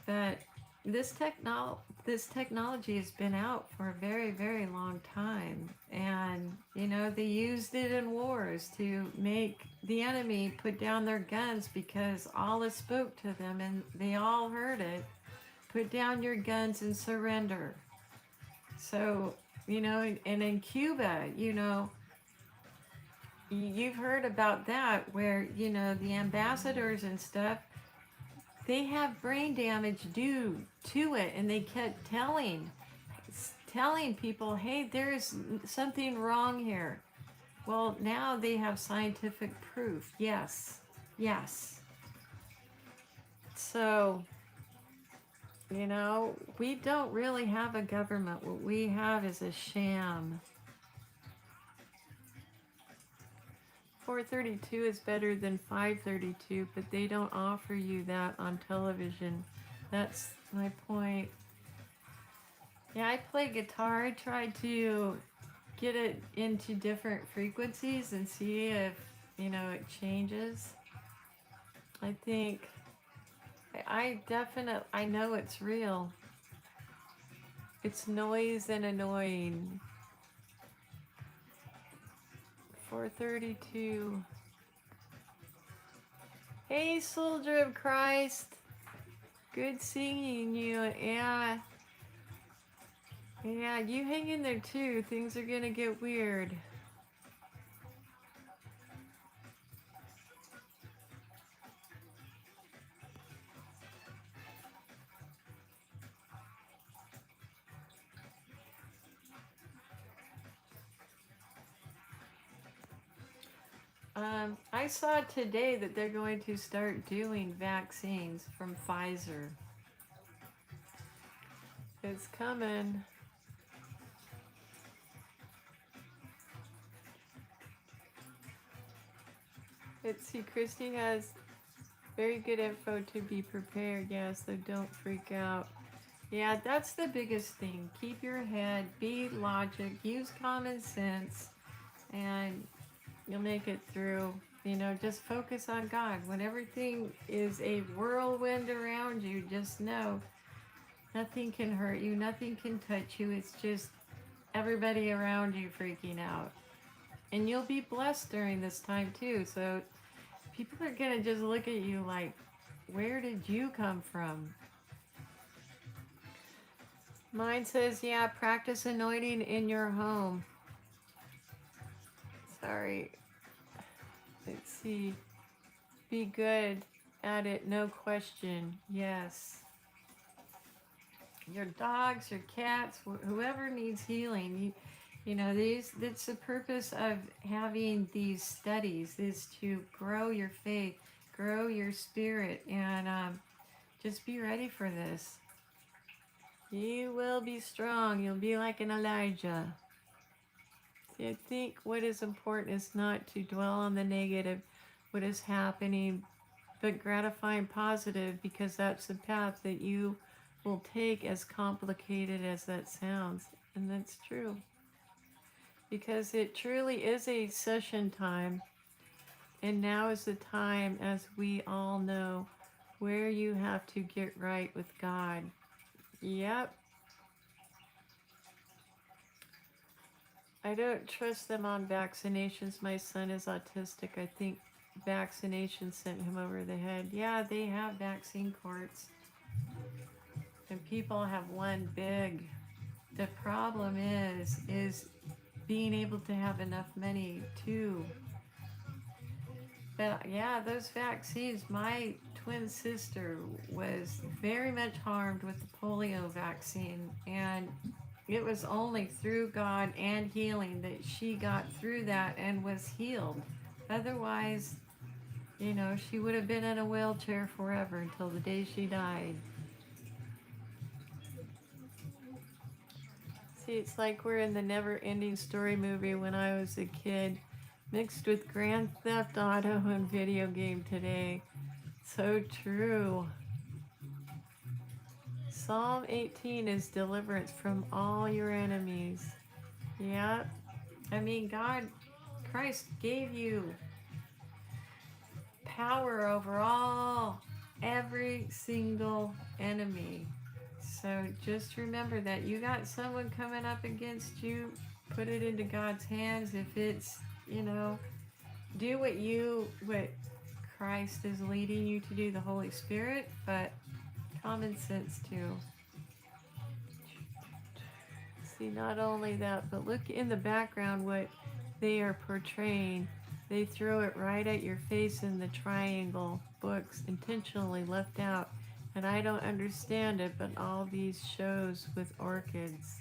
But this technology has been out for a very, very long time. And, you know, they used it in wars to make the enemy put down their guns because Allah spoke to them and they all heard it. Put down your guns and surrender. So, you know, and in Cuba, you know, you've heard about that where, you know, the ambassadors and stuff, they have brain damage due to it, and they kept telling people, hey, there's something wrong here. Well, now they have scientific proof. Yes. So, you know, we don't really have a government. What we have is a sham. 432 is better than 532, but they don't offer you that on television. That's my point. Yeah, I play guitar. I tried to get it into different frequencies and see if, you know, it changes. I think I know it's real. It's noise and annoying. 432. Hey, Soldier of Christ. Good seeing you. Yeah, you hang in there too. Things are gonna get weird. I saw today that they're going to start doing vaccines from Pfizer. It's coming. Let's see, Christy has very good info to be prepared. Yeah, so don't freak out. Yeah, that's the biggest thing. Keep your head, be logic, use common sense, and you'll make it through. You know, just focus on God. When everything is a whirlwind around you, just know nothing can hurt you, nothing can touch you. It's just everybody around you freaking out. And you'll be blessed during this time too. So people are going to just look at you like, where did you come from? Mine says, yeah, practice anointing in your home. Sorry. Let's see. Be good at it, no question. Yes. Your dogs, your cats, whoever needs healing, you know, that's the purpose of having these studies, is to grow your faith, grow your spirit, and just be ready for this. You will be strong. You'll be like an Elijah. See, I think what is important is not to dwell on the negative, what is happening, but gratifying positive, because that's the path that you will take, as complicated as that sounds. And that's true. Because it truly is a session time. And now is the time, as we all know, where you have to get right with God. Yep. I don't trust them on vaccinations. My son is autistic. I think vaccination sent him over the head. Yeah, they have vaccine courts. And people have won big. The problem is being able to have enough money too. But yeah, those vaccines, my twin sister was very much harmed with the polio vaccine, and it was only through God and healing that she got through that and was healed. Otherwise, you know, she would have been in a wheelchair forever until the day she died. See, it's like we're in the Never Ending Story movie when I was a kid, mixed with Grand Theft Auto and video game today. So true. Psalm 18 is deliverance from all your enemies. Yep. I mean, Christ gave you power over every single enemy. So just remember that you got someone coming up against you, put it into God's hands. If it's, you know, do what Christ is leading you to do, the Holy Spirit, but common sense too. See, not only that, but look in the background what they are portraying. They throw it right at your face in the triangle books, intentionally left out. And I don't understand it, but all these shows with orchids.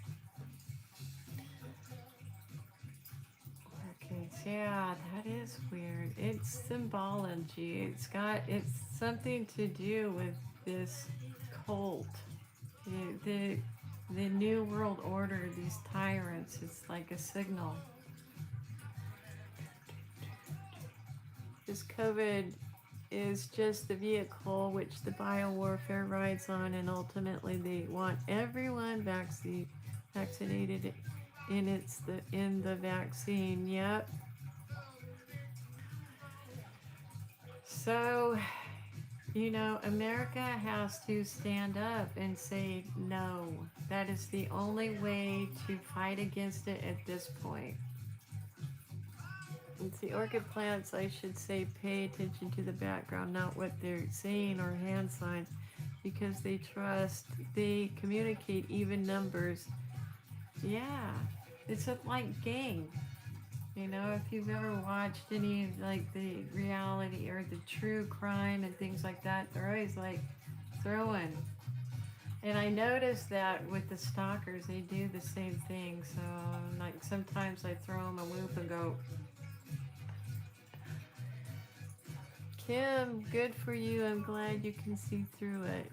Orchids, yeah, that is weird. It's symbology. It's something to do with this cult. The New World Order, these tyrants, it's like a signal. This COVID is just the vehicle which the biowarfare rides on, and ultimately they want everyone vaccinated in the vaccine. Yep. So, you know, America has to stand up and say no. That is the only way to fight against it at this point. It's the orchid plants, I should say, pay attention to the background, not what they're saying or hand signs, because they communicate even numbers. Yeah, it's a like game. You know, if you've ever watched any of like the reality or the true crime and things like that, they're always like throwing. And I noticed that with the stalkers, they do the same thing. So, like, sometimes I throw them a loop and go, Kim, good for you. I'm glad you can see through it.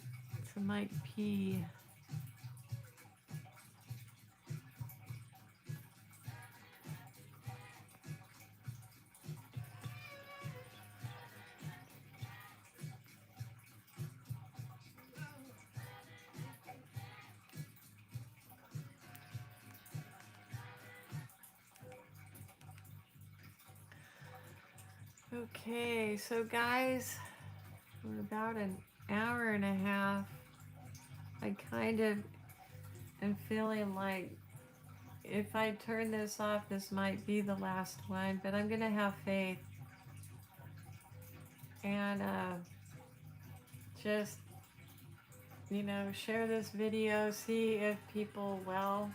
So Mike P. Okay, so guys, we're about an hour and a half. I kind of am feeling like if I turn this off, this might be the last one, but I'm going to have faith. And just, share this video, see if people will,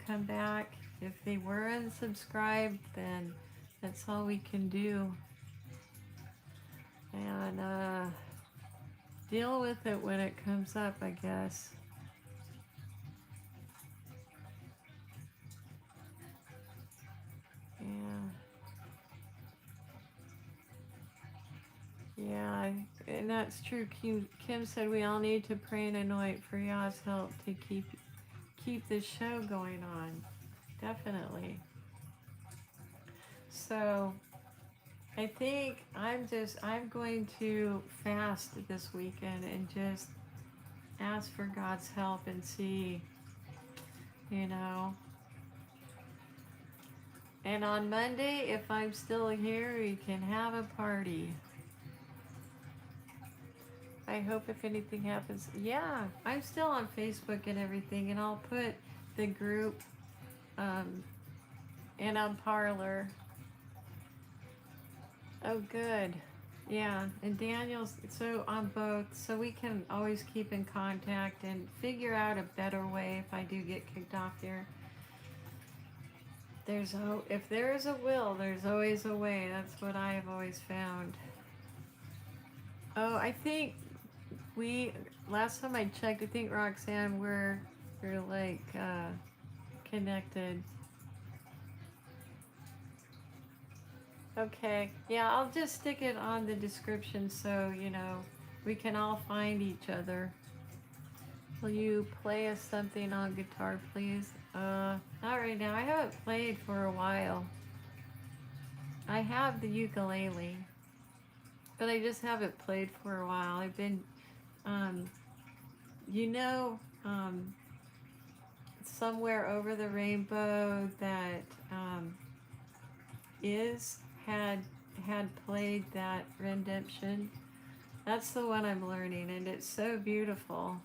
come back. If they were unsubscribed, then that's all we can do. And deal with it when it comes up, I guess. Yeah. Yeah, and that's true. Kim said we all need to pray and anoint for Yah's help to keep this show going on. Definitely. So I think I'm going to fast this weekend and just ask for God's help and see, you know. And on Monday, if I'm still here, we can have a party. I hope if anything happens. Yeah, I'm still on Facebook and everything, and I'll put the group and on Parlor. Oh, good. Yeah, and Daniel's so on both, so we can always keep in contact and figure out a better way if I do get kicked off here. If there is a will, there's always a way. That's what I have always found. Oh, I think last time I checked, I think Roxanne, we're like connected. Okay, yeah, I'll just stick it on the description so we can all find each other. Will you play us something on guitar, please? Not right now. I haven't played for a while. I have the ukulele, but I just haven't played for a while. I've been, um, you know, um, somewhere over the rainbow that is had played that Redemption. That's the one I'm learning, and it's so beautiful.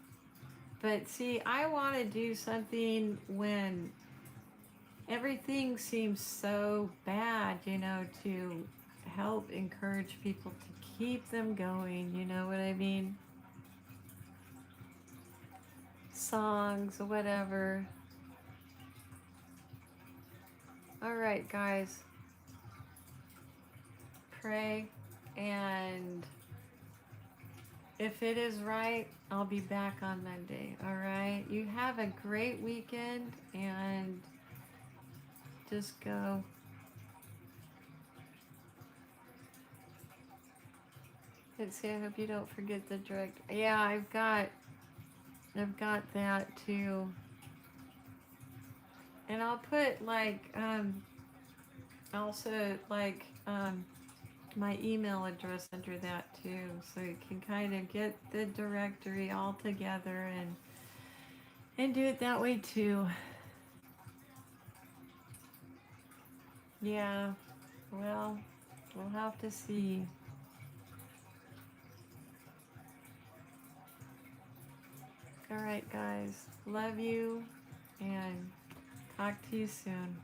But see, I want to do something when everything seems so bad, to help encourage people to keep them going, you know what I mean? Songs, whatever. All right, guys. Pray, and if it is right, I'll be back on Monday. All right? You have a great weekend, and just go. Let's see, I hope you don't forget the direct. Yeah, I've got that too. And I'll put also my email address under that too, so you can kind of get the directory all together and do it that way too. Yeah, well, we'll have to see. All right, guys, love you, and talk to you soon.